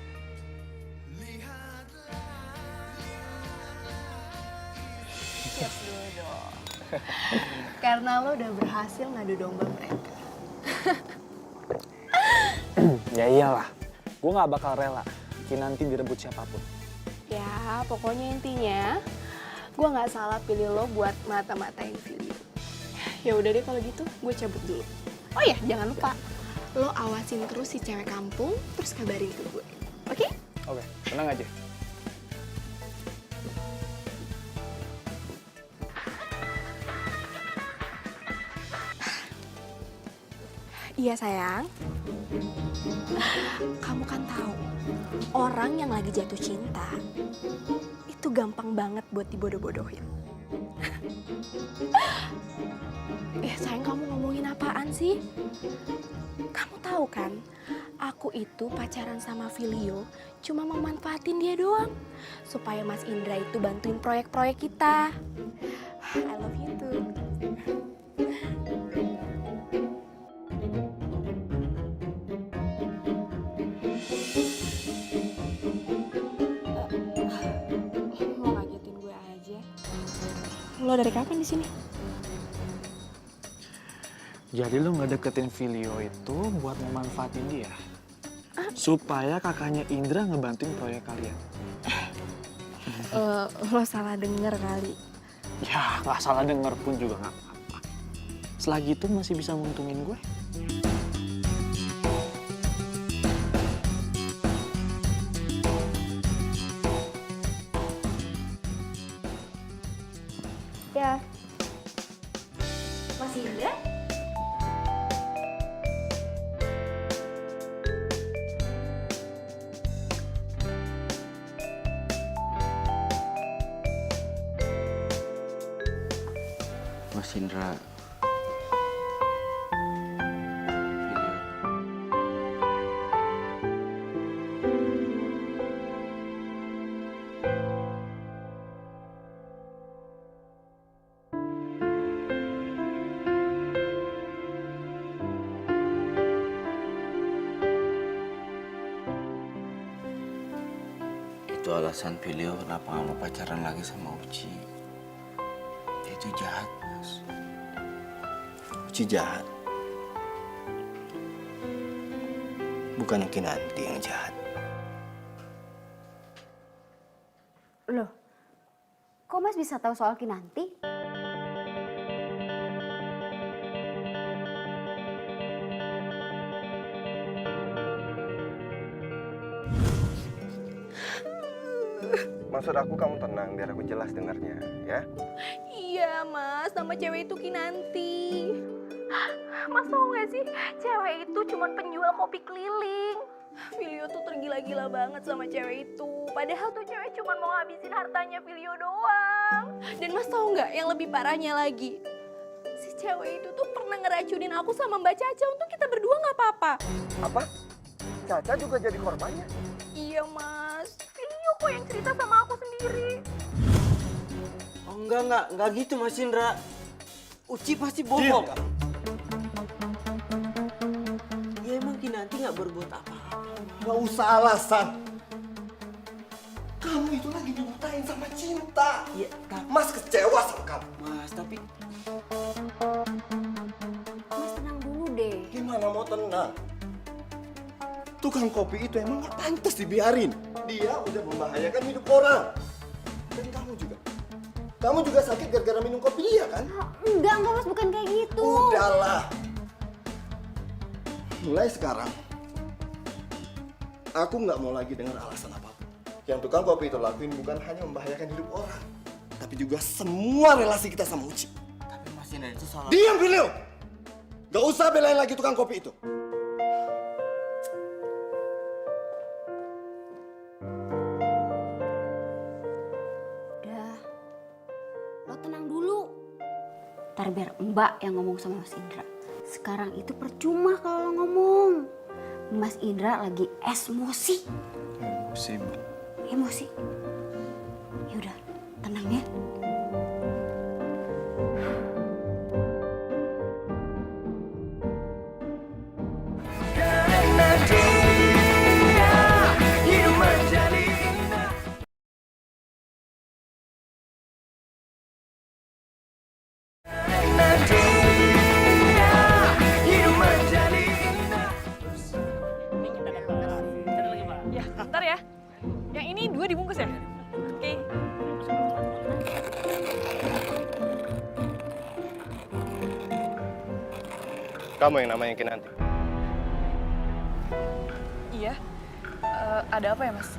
Yes dulu dong. Karena lo udah berhasil ngadu domba mereka. Ya iyalah. Gue gak bakal rela Kinanti direbut siapapun. Ya, pokoknya intinya gue nggak salah pilih lo buat mata-matain video. Ya udah deh kalau gitu, gue cabut dulu. Oh iya, jangan lupa lo awasin terus si cewek kampung, terus kabarin ke gue. Oke? Oke, tenang aja. Iya sayang. Kamu kan tahu, orang yang lagi jatuh cinta itu gampang banget buat dibodoh-bodohin. Sayang, kamu ngomongin apaan sih? Kamu tahu kan, aku itu pacaran sama Filio cuma memanfaatin dia doang supaya Mas Indra itu bantuin proyek-proyek kita. I love you too. Lo ngagetin gue aja. Lo dari kapan di sini? Jadi lu ngedeketin Filio itu buat memanfaatin dia? Supaya kakaknya Indra ngebantuin proyek kalian? Lo salah denger kali. Ya, nggak salah denger pun juga nggak apa-apa. Selagi itu masih bisa nguntungin gue. Ya. Mas Indra? Mas Indra. Itu alasan Filio kenapa nggak mau pacaran lagi sama Uci. Dia itu jahat, Mas. Uci jahat. Bukan Kinanti yang jahat. Loh, kok Mas bisa tahu soal Kinanti? Maksud aku kamu tenang biar aku jelas dengarnya, ya? Iya mas, nama cewek itu Kinanti. Mas tau gak sih, cewek itu cuma penjual kopi keliling. Filio tuh tergila-gila banget sama cewek itu. Padahal tuh cewek cuma mau ngabisin hartanya Filio doang. Dan mas tau gak yang lebih parahnya lagi? Si cewek itu tuh pernah ngeracunin aku sama Mbak Caca untuk kita berdua gak apa-apa. Apa? Caca juga jadi korbannya? Iya mas, Filio kok yang cerita sama aku sendiri. Oh enggak gitu Mas Indra. Uci pasti bohong. Ya emang Kinanti nggak berbuat apa-apa. Gak usah alasan. Kamu itu lagi dibutain sama cinta. Ya tapi Mas kecewa sama kamu. Mas, tapi Mas tenang dulu deh. Gimana mau tenang? Tukang kopi itu emang gak pantas dibiarin. Dia udah membahayakan hidup orang. Dan kamu juga. Kamu juga sakit gara-gara minum kopi dia kan? Enggak Mas, bukan kayak gitu. Udahlah. Mulai sekarang, aku nggak mau lagi dengar alasan apapun. Yang tukang kopi itu lakuin bukan hanya membahayakan hidup orang, tapi juga semua relasi kita sama Uci. tapi Mas Indra itu salah. Diam, Filio! Gak usah belain lagi tukang kopi itu. Udah, lo tenang dulu. Ntar biar Mbak yang ngomong sama Mas Indra. Sekarang itu percuma kalau lo ngomong. Mas Indra lagi emosi. Emosi, Mbak. Emosi. Ya udah, tenang ya. Ya, bentar ya. Yang ini 2 dibungkus ya? Kamu yang namanya Kinanti. Iya. Ada apa ya, Mas?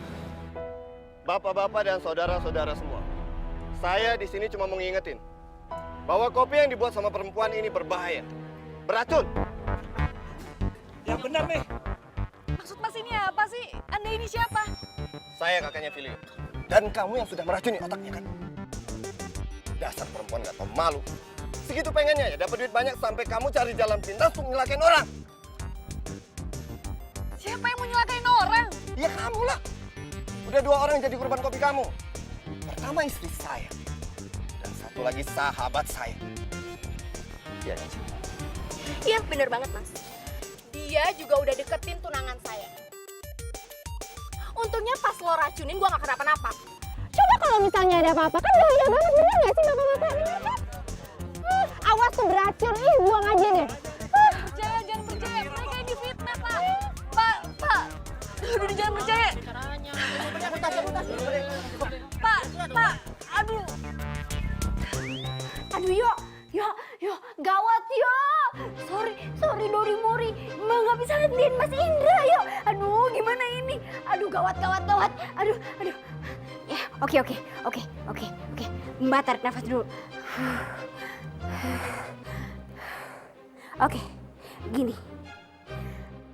Bapak-bapak dan saudara-saudara semua, saya di sini cuma mau ngingetin bahwa kopi yang dibuat sama perempuan ini berbahaya, beracun. Yang benar nih. Maksud Mas ini apa sih? Anda ini siapa? Saya kakaknya Filio. Dan kamu yang sudah meracuni otaknya kan? Dasar perempuan gak tau malu. Segitu pengennya ya dapat duit banyak sampai kamu cari jalan pintas untuk nyelakain orang. Siapa yang mau nyelakain orang? Ya kamu lah. Udah 2 orang yang jadi korban kopi kamu. Pertama istri saya. Dan satu lagi sahabat saya. Iya kan? Iya, bener banget, Mas. Dia juga udah deketin tunangan saya. Untungnya pas lo racunin gue gak kenapa-napa. Coba kalau misalnya ada apa-apa, kan bahaya banget, bener gak sih bapak-bapak? Bener kan? Awas tuh beracun, buang aja deh. Jangan percaya, mereka ini fitnah, Pak. Pak. Udah jangan percaya. Pak. Aduh. Aduh, yo, gawat yo. Sorry Dori Mori, Mbak nggak bisa ngertiin Mas Indra yo. Aduh, gimana ini? Aduh, gawat. Aduh. Ya, oke. Mbak tarik nafas dulu. Oke, gini.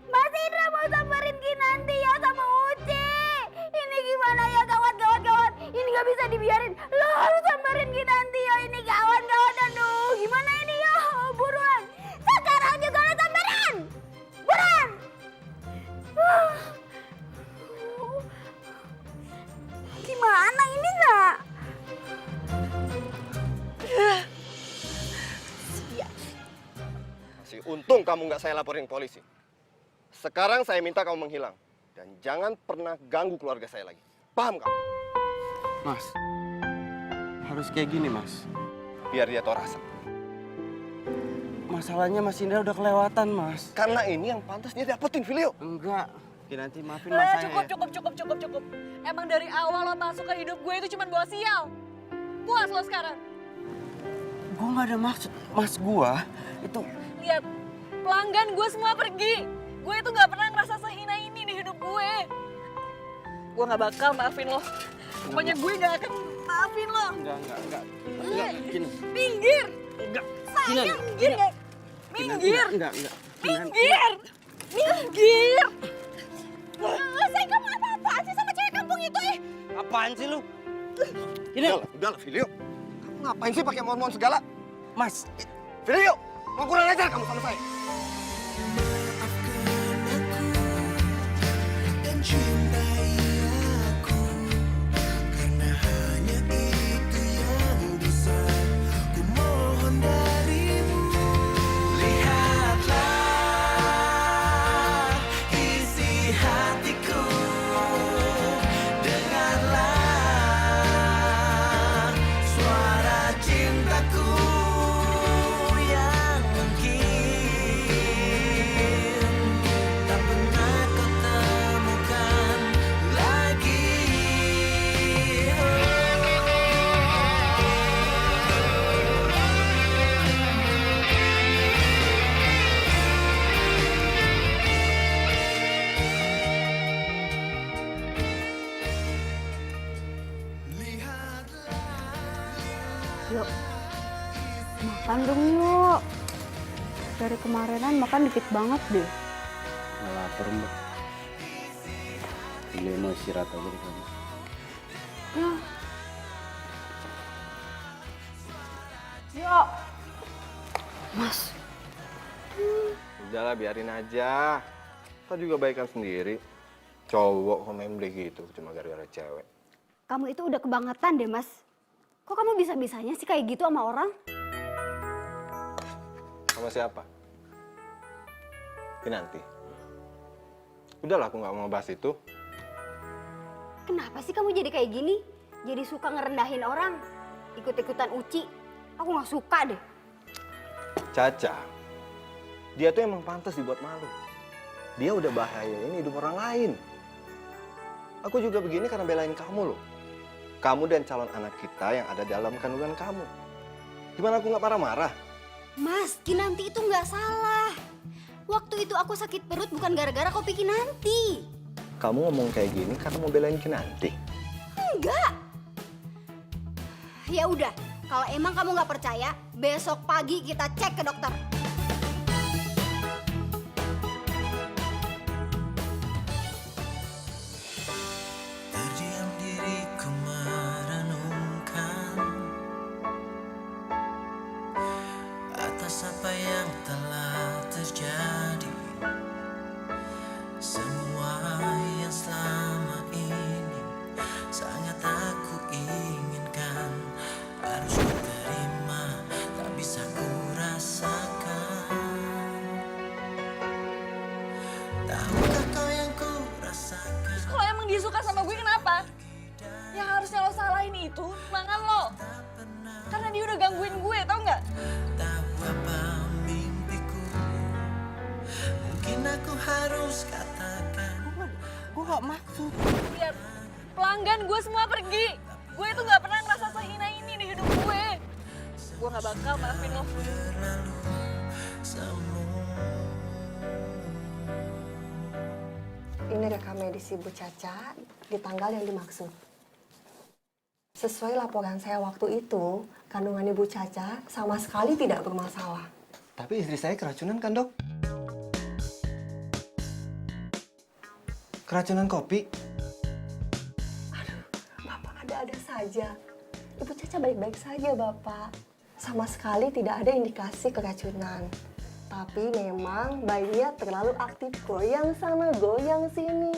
Mas Indra mau samperin Kinanti ya sama Uci. Ini gimana ya, gawat. Ini nggak bisa dibiarin. Lo harus samperin Kinanti ya. Ini gawat. Aduh, gimana ini ya? Buruan. Sekarang juga lo samperin. Buruan. Gimana ini nak? Masih untung kamu nggak saya laporin ke polisi. Sekarang saya minta kamu menghilang. Dan jangan pernah ganggu keluarga saya lagi. Paham kamu? Mas, harus kayak gini, Mas. Biar dia tahu rasa. Masalahnya Mas Indra udah kelewatan, Mas. Karena ini yang pantas dia dapetin, Filio. Enggak. Kinanti, maafin Mas saya. Cukup. Emang dari awal lo masuk ke hidup gue itu cuma bawa sial. Puas lo sekarang. Gue gak ada maksud. Mas gua itu... Lihat, pelanggan gue semua pergi. Gue itu gak pernah ngerasa sehina ini di hidup gue. Gue gak bakal maafin lo. Pokoknya gue gak akan maafin lo. Enggak. Gini. Minggir. Enggak. Sayang, minggir. Minggir. Enggak. Minggir. Saya kamu apa-apaan sih sama cewek kampung itu ya? Apaan sih lu? Gini. Udahlah, Filio. Kamu ngapain sih pakai mohon-mohon segala? Mas, Filio, mau kurang ajar kamu sama saya. Dan cintai aku karena hanya itu yang bisa ku mohon darimu. Lihatlah isi hatiku, dengarlah suara cintaku yang mungkin tak pernah kau temukan lagi. Yuk, makan dong yuk. Dari kemarinan makan dikit banget deh. nggak lapar, Mbak. Beli mau istirahat aja di kamar. Ya. Yuk. Mas. Udahlah, biarin aja. Kita juga baikan sendiri. Cowok kok main beli gitu, cuma gara-gara cewek. Kamu itu udah kebangetan deh, Mas. Kok kamu bisa-bisanya sih kayak gitu sama orang? Sama siapa? Kinanti. Udahlah, aku nggak mau bahas itu. Kenapa sih kamu jadi kayak gini? Jadi suka ngerendahin orang? Ikut-ikutan Uci? Aku nggak suka deh. Caca, dia tuh emang pantas dibuat malu. Dia udah bahayain hidup orang lain. Aku juga begini karena belain kamu loh. Kamu dan calon anak kita yang ada dalam kandungan kamu. Gimana aku nggak marah-marah? Mas, Kinanti itu nggak salah. Waktu itu aku sakit perut bukan gara-gara kopi Kinanti. Kamu ngomong kayak gini karena mau belain Kinanti. Enggak. Ya udah, kalau emang kamu nggak percaya, besok pagi kita cek ke dokter. Terdiam diriku merenungkan atas apa yang telah terjadi. Semua yang selama ini sangat aku inginkan harus ku terima, tak bisa ku rasakan. Tahukah kau yang ku rasakan? Kalau emang dia suka sama gue kenapa? Yang harusnya lo salahin itu tunangan lo. Karena dia udah gangguin gue, tau nggak? Tahu apa mimpiku? Mungkin aku harus katakan. Gue gak maksud. Lihat, pelanggan gue semua pergi. Gue itu nggak pernah ngerasa sehina ini di hidup gue. Gue nggak bakal maafin lo. Berlalu semua. Ini rekam medis Ibu Caca di tanggal yang dimaksud. Sesuai laporan saya waktu itu, kandungan Ibu Caca sama sekali tidak bermasalah. Tapi istri saya keracunan kan, Dok? Keracunan kopi? Bapak ada-ada saja. Ibu Caca baik-baik saja, Bapak. Sama sekali tidak ada indikasi keracunan. Tapi memang bayinya terlalu aktif, goyang sana, goyang sini.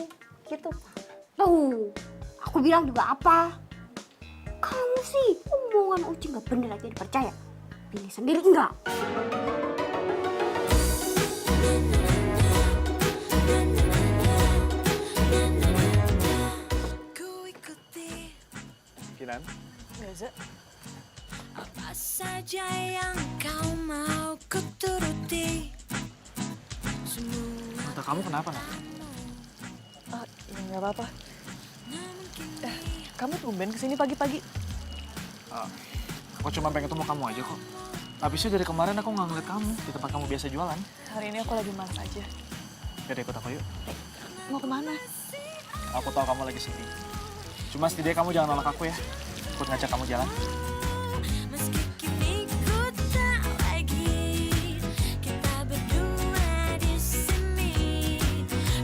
Gitu, Pak. Tuh, aku bilang juga apa? Kamu sih omongan Uci nggak bener aja dipercaya. Pilih sendiri enggak? Kinan, Gaza, Apa saja yang kau mau ku turuti. Semua mata kamu kenapa, Nak? ya nggak apa-apa. Kamu tumben kesini pagi-pagi. Aku cuma pengen ketemu kamu aja kok. Habisnya dari kemarin aku nggak ngeliat kamu di tempat kamu biasa jualan. Hari ini aku lagi malas aja. Yaudah ikut aku yuk. Mau kemana? Aku tahu kamu lagi sedih. Cuma setidaknya kamu jangan nolak aku ya. Ikut ngajak kamu jalan. meski kini ku tak lagi kita berdua di sini.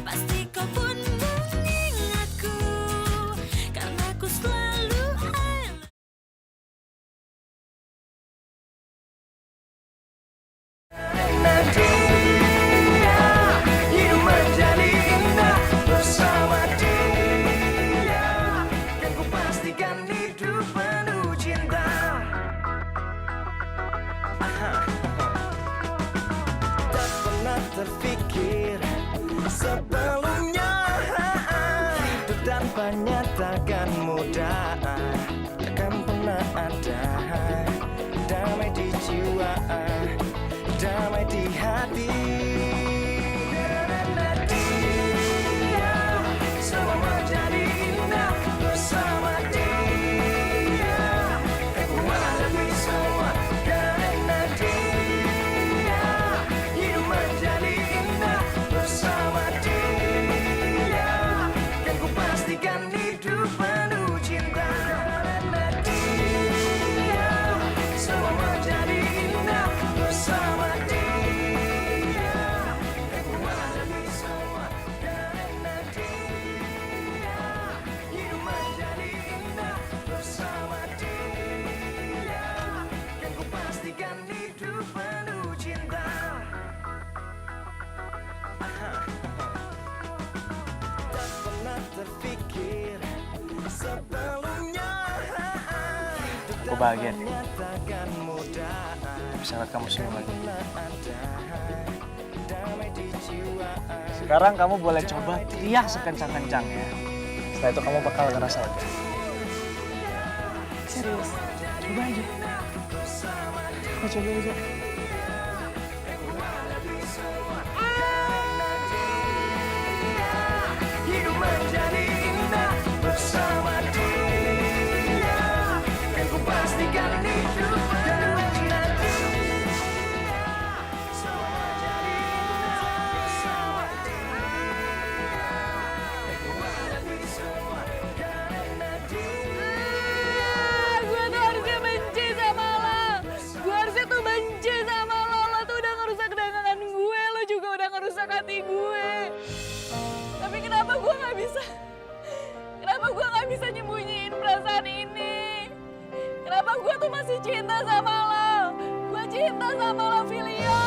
Pasti kau pun mengingatku karena ku selalu ada. Hidup menjadi indah bersama dia. Dan ku pastikan hidup penuh cinta. Tak pernah terfikir sebelumnya hidup tanpanya takkan mudah. Takkan pernah ada damai di jiwa, damai di hati. Dia semua menjadi indah bersama dia. Dan ku hadapi semua karena dia. Hidup menjadi indah bersama dia. Dan ku pastikan hidup penuh cinta. Karena dia semua menjadi indah bersama dia. Dan ku hadapi semua karena dia. Hidup menjadi indah bersama dia. Dan ku pastikan hidup penuh cinta. Tak pernah terfikir sebelumnya Aku bahagia nih. takkan mudah. Bisa lihat kamu senyum lagi. Damai di jiwa. Sekarang kamu boleh coba teriak sekencang-kencangnya. Setelah itu kamu bakal ngerasa lega. Serius, coba aja. Aku coba aja. Hidup menjadi indah bersama dia. Dan ku pastikan hidup karena dia. Semua menjadi indah masih cinta sama lo. Gue cinta sama lo, Filio.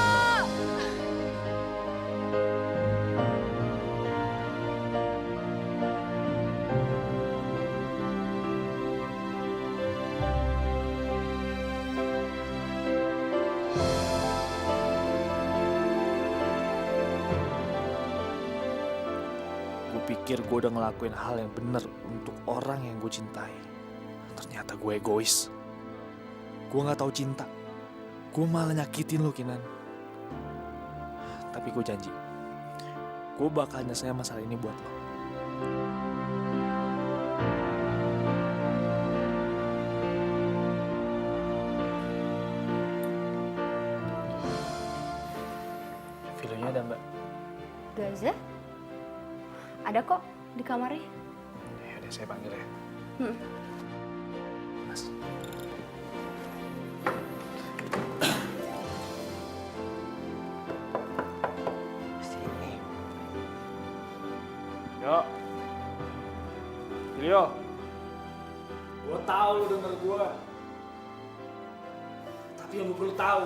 Gue pikir gue udah ngelakuin hal yang bener untuk orang yang gue cintai. Ternyata gue egois. Gue gak tahu cinta. Gue malah nyakitin lo, Kinan. Tapi gue janji, gue bakal nyelesain masalah ini buat lo. Filenya ada, Mbak? Gaza? Ada kok di kamarnya. Ya udah, saya panggil ya. Mas. Sini. Yo. Filio. Gue tahu lu denger gue. Tapi yang lu perlu tahu,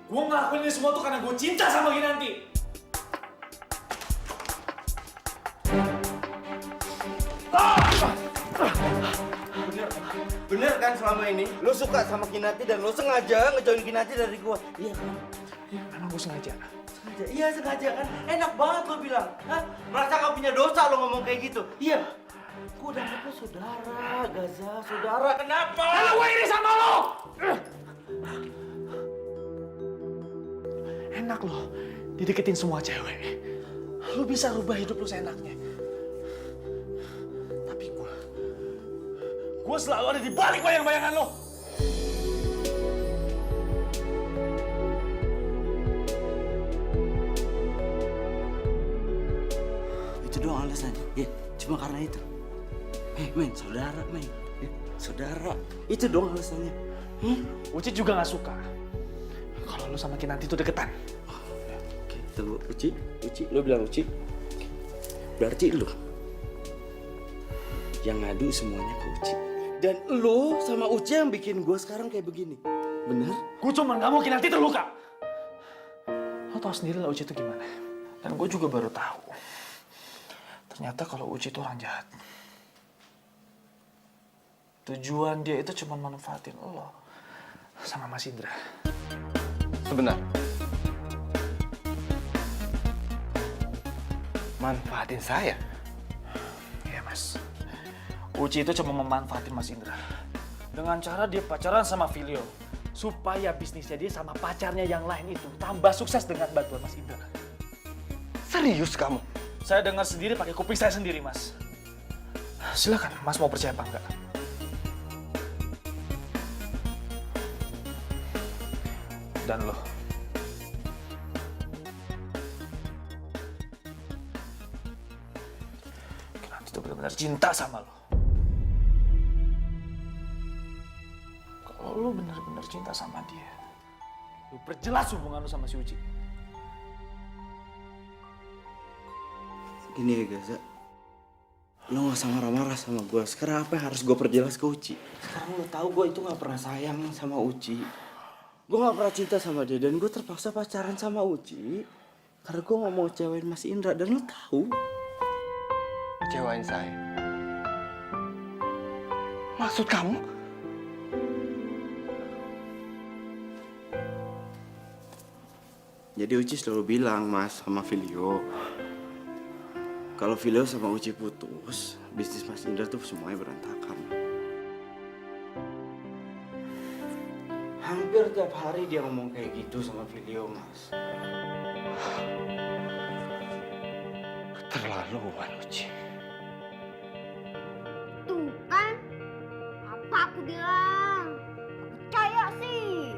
gue ngelakuin ini semua tuh karena gue cinta sama Kinanti. Bener kan selama ini lo suka sama Kinanti dan lo sengaja ngejauhin Kinanti dari gua. Iya kan? Ya, memang gue sengaja. Sengaja. Iya sengaja kan? Enak banget lo bilang. Hah? Merasa gak punya dosa lo ngomong kayak gitu. Iya. Gua udah anggap lo saudara, Gaza, saudara. Kenapa? Karena gue iri sama lo! Enak lo dideketin semua cewek. Lo bisa rubah hidup lo seenaknya. Tapi gue selalu ada di balik bayang-bayangan lo. Itu doang alasannya. Ya, cuma karena itu. Men, saudara, men. Ya, saudara. Itu doang alasannya. Uci juga gak suka kalau lo sama Kinanti itu deketan. Oke, tunggu. Uci, lo bilang Uci. Berarti lo yang ngadu semuanya ke Uci. Dan lo sama Uci yang bikin gue sekarang kayak begini. Bener? Gue cuma gak mau Kinanti terluka. Lo tau sendiri lah Uci itu gimana. Dan gue juga baru tahu. Ternyata kalau Uci itu orang jahat. Tujuan dia itu cuma manfaatin lo sama Mas Indra. Sebentar. Manfaatin saya? Iya, Mas. Uci itu cuma memanfaatin Mas Indra. Dengan cara dia pacaran sama Filio. Supaya bisnisnya dia sama pacarnya yang lain itu tambah sukses dengan bantuan Mas Indra. Serius kamu? Saya dengar sendiri pakai kuping saya sendiri, Mas. Silakan, Mas mau percaya apa enggak? Dan lo. Kinanti itu benar-benar cinta sama lo. Kalau lo benar-benar cinta sama dia, lo perjelas hubungan lo sama si Uci. Gini ya Gaza. Lo gak usah marah-marah sama gue. Sekarang apa yang harus gue perjelas ke Uci? Sekarang lo tahu gue itu gak pernah sayang sama Uci. Gue gak pernah cinta sama dia. Dan gue terpaksa pacaran sama Uci. Karena gue gak mau cewek Mas Indra. Dan lo tahu. Kecewain saya. Maksud kamu? Jadi Uci selalu bilang Mas sama Filio. Kalau Filio sama Uci putus, bisnis Mas Indra tuh semuanya berantakan. Hampir tiap hari dia ngomong kayak gitu sama Filio, Mas. Keterlaluan, Uci. Tuh kan, apa aku bilang? Gak percaya sih.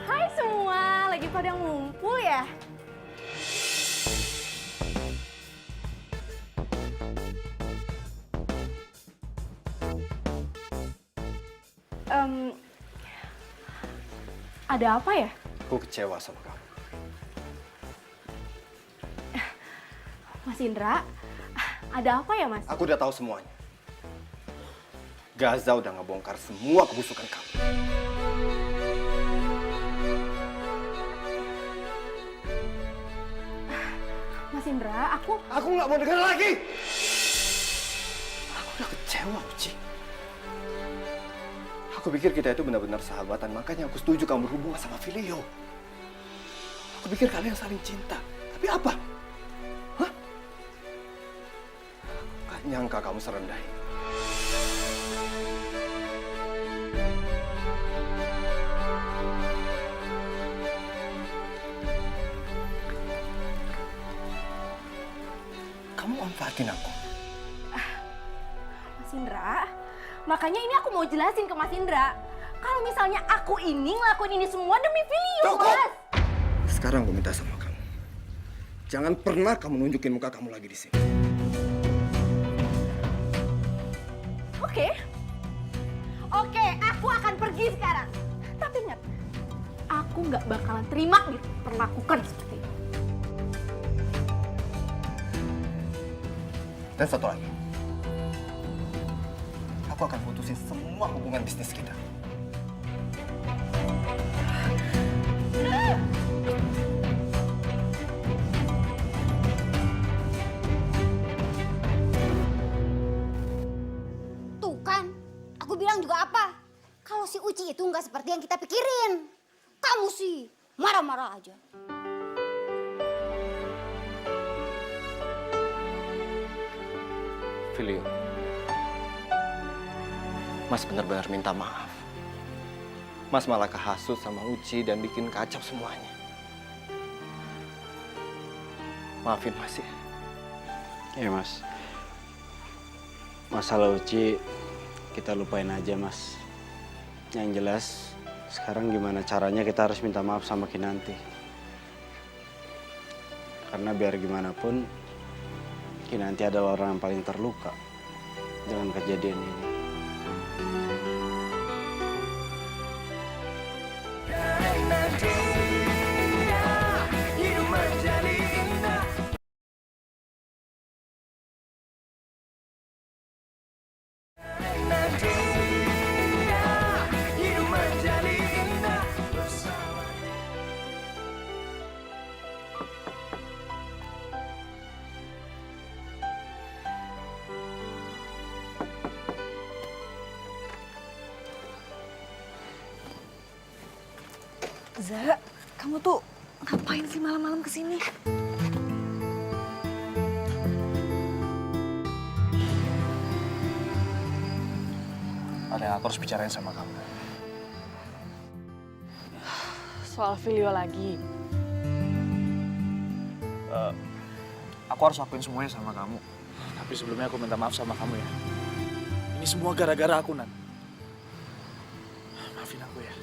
Hai semua, lagi pada ngumpul ya? Ada apa ya? Aku kecewa sama kamu. Mas Indra, ada apa ya Mas? Aku udah tahu semuanya. Gaza udah ngebongkar semua kebusukan kamu. Mas Indra, aku Aku nggak mau dengar lagi. Aku udah kecewa, Uci. Aku pikir kita itu benar-benar sahabatan, makanya aku setuju kamu berhubungan sama Filio. Aku pikir kalian saling cinta. Tapi apa? Hah? Gak nyangka kamu serendah ini. Kamu manfaatin aku. Mas Indra, makanya ini aku mau jelasin ke Mas Indra. Kalau misalnya aku ini ngelakuin ini semua demi Filio, Cukup! Mas. Sekarang gue minta sama kamu. Jangan pernah kamu nunjukin muka kamu lagi di sini. Oke, aku akan pergi sekarang. Tapi ingat, aku nggak bakalan terima diperlakukan seperti ini. Dan satu lagi. Aku akan putusin semua hubungan bisnis kita. Tuh kan, aku bilang juga apa? Kalau si Uci itu nggak seperti yang kita pikirin. Kamu sih marah-marah aja. Filio, Mas benar-benar minta maaf. Mas malah kehasut sama Uci dan bikin kacau semuanya. Maafin Mas ya. Ya Mas. Masalah Uci kita lupain aja Mas. Yang jelas sekarang gimana caranya kita harus minta maaf sama Kinanti. Karena biar gimana pun Kinanti adalah orang yang paling terluka dengan kejadian ini. Zara, kamu tuh ngapain sih malam-malam kesini? Ada yang aku harus bicarain sama kamu. Soal Filio lagi. Aku harus lakuin semuanya sama kamu. Tapi sebelumnya aku minta maaf sama kamu ya. Ini semua gara-gara aku, Nat. Maafin aku ya.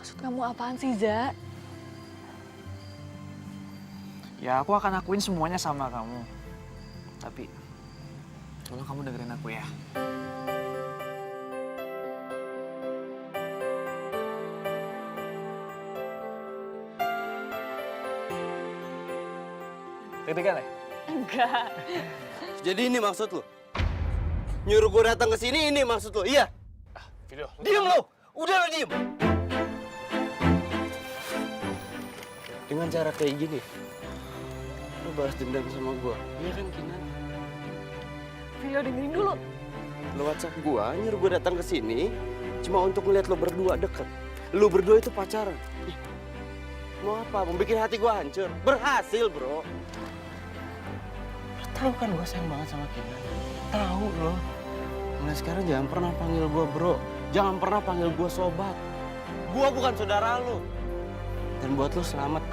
Maksud kamu apaan sih, Za? Ya aku akan lakuin semuanya sama kamu. Tapi tolong kamu dengerin aku ya. Deg-degan ya? Enggak. Jadi ini maksud lo? Nyuruh gue datang ke sini ini maksud lo? Iya? Video. Diem lo! Udah lo diem! Dengan cara kayak gini, lo balas dendam sama gue. Iya kan Kinan? Filio dengerin dulu. Lo WhatsApp gue, nyuruh gue datang ke sini cuma untuk ngeliat lo berdua deket. Lo berdua itu pacaran. Ih, mau apa? Mau bikin hati gue hancur? Berhasil bro. Lo tahu kan gue sayang banget sama Kinan. Tahu lo. Mulai sekarang jangan pernah panggil gue bro. Jangan pernah panggil gue sobat. Gue bukan saudara lo. Dan buat lo selamat.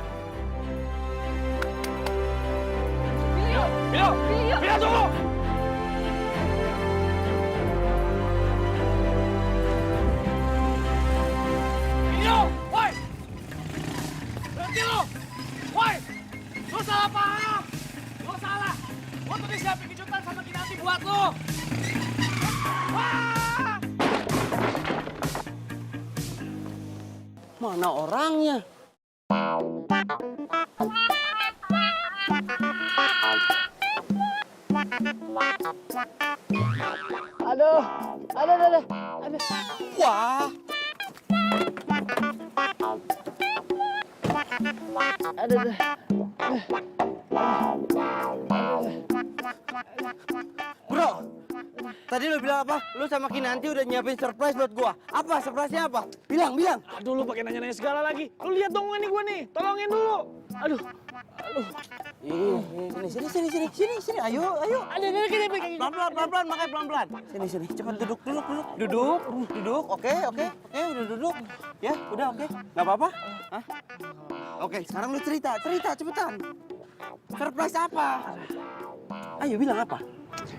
Video! Video! Filio! Video tunggu! Video! Woi! Berhenti lo! Woi! Lo salah paham! Lo salah! Lo tuh disiapin kejutan sama Kinanti buat lo! Wah! Mana orangnya? Aduh. Wah, Aduh. bro. Tadi lu bilang apa? Lu sama Kinanti udah nyiapin surprise buat gua. Apa surprise-nya apa? Bilang. Aduh, lu pakai nanya-nanya segala lagi. Lu lihat dong ini gua nih. Tolongin dulu. Aduh. Sini. Ayo. Pelan-pelan, makanya pelan-pelan. Sini. Cepat duduk. Duduk. Oke, udah duduk. Ya, udah oke. Nggak apa-apa? Hah? Oke, sekarang lu cerita cepetan. Surprise apa? Ayo bilang apa?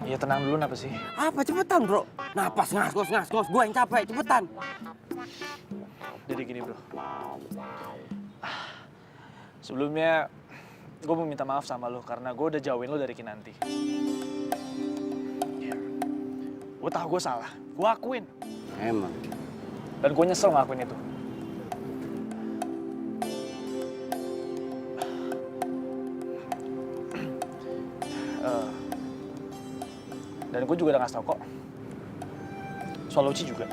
Ya tenang dulu, apa sih? Apa cepetan, bro? Napas, ngas. Gua yang capek, cepetan. Jadi gini, bro. Sebelumnya, gue mau minta maaf sama lo karena gue udah jauhin lo dari Kinanti. Gue tahu gue salah, gue akuin. Emang. Dan gue nyesel ngelakuin itu. Dan gue juga udah ngasih tau kok. Soal Uci juga.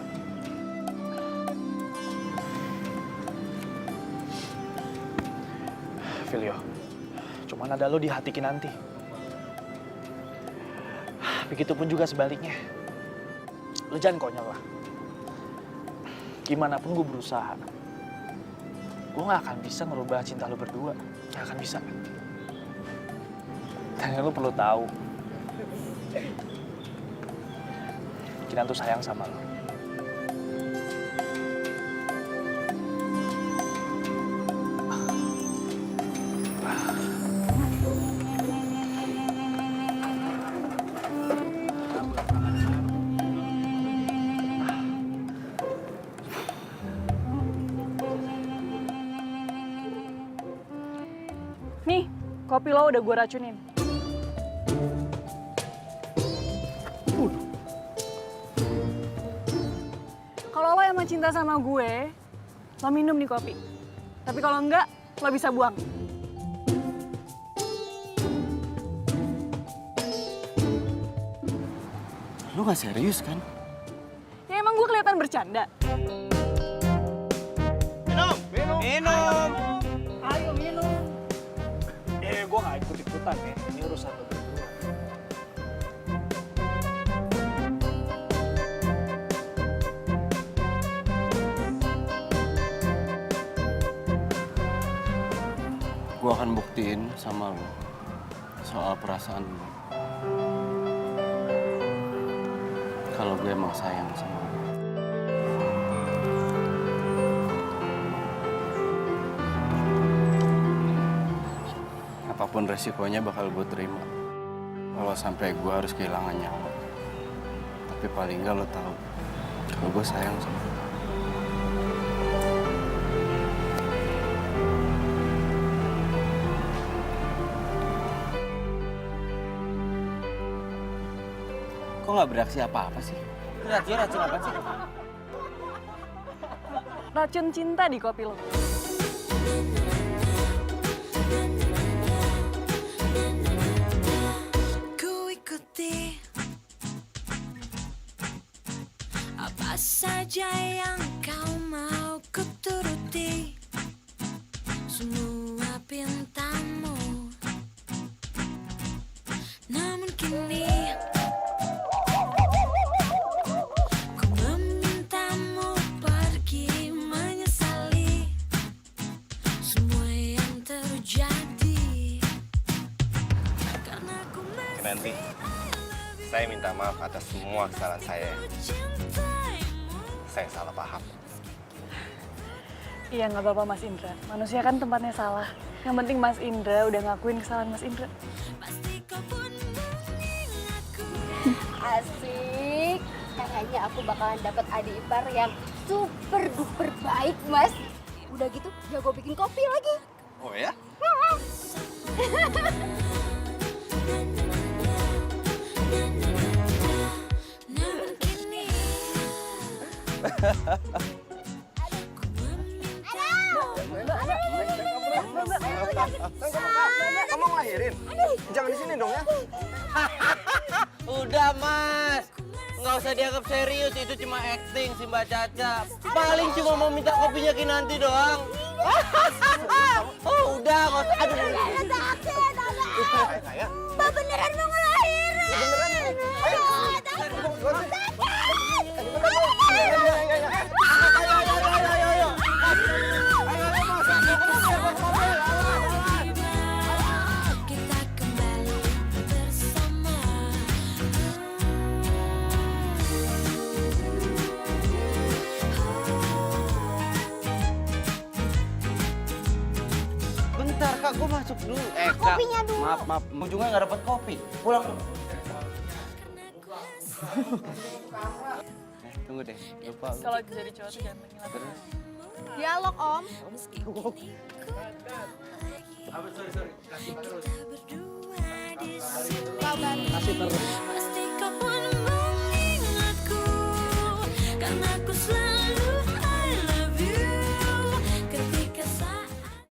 Filio, cuman ada lo di hati Kinanti. Begitupun juga sebaliknya. Lo jangan konyol lah. Gimana pun gue berusaha, gue gak akan bisa ngerubah cinta lo berdua. Gak akan bisa. Dan lo perlu tahu, Kinan tuh sayang sama lo. Nih, kopi lo udah gue racunin. Kalau lo emang cinta sama gue, lo minum nih kopi. Tapi kalau enggak, lo bisa buang. Lu gak serius kan? Ya emang gue kelihatan bercanda. Minum! Ayo minum. Gue gak ikut-ikutan ya, ini urusan lo berdua. Gue akan buktiin sama lo soal perasaan lo. Kalau gue emang sayang sama lo. Apapun resikonya bakal gue terima. Kalau sampai gue harus kehilangan nyawa. Tapi paling nggak lo tahu kalau gue sayang sama lo. Kok nggak bereaksi apa-apa sih? Racun apa sih? Racun cinta di kopi lo. Ku ikuti apa saja yang kau mau, ku turuti semua pintamu. Namun kini ku memintamu pergi, menyesali semua yang terjadi. Karena ku Kinanti, saya minta maaf atas semua kesalahan saya. Saya salah paham. Iya nggak apa-apa Mas Indra. Manusia kan tempatnya salah. Yang penting Mas Indra udah ngakuin kesalahan Mas Indra. Asik. Kayaknya aku bakalan dapat adik ipar yang super duper baik, Mas. Udah gitu jago bikin kopi lagi. Oh ya? namun kini Kamu ngelahirin? Jangan di sini dong ya. Udah mas, nggak usah dianggap serius, itu cuma acting si Mbak Caca. Paling cuma mau minta kopinya Kinanti doang. Oh udah, nggak usah. Aduh. Mbak beneran mau ngelahirin. Kita kembali bersama. Bentar kak, gue masuk dulu. Kak, kopinya dulu. Maaf, ujungnya nggak dapat kopi. Pulang dulu. Tunggu deh, lupa. Kalau jadi cowok tuh jangan menghilangkan. Dialog Om. Berdua di sini. Kasih terus.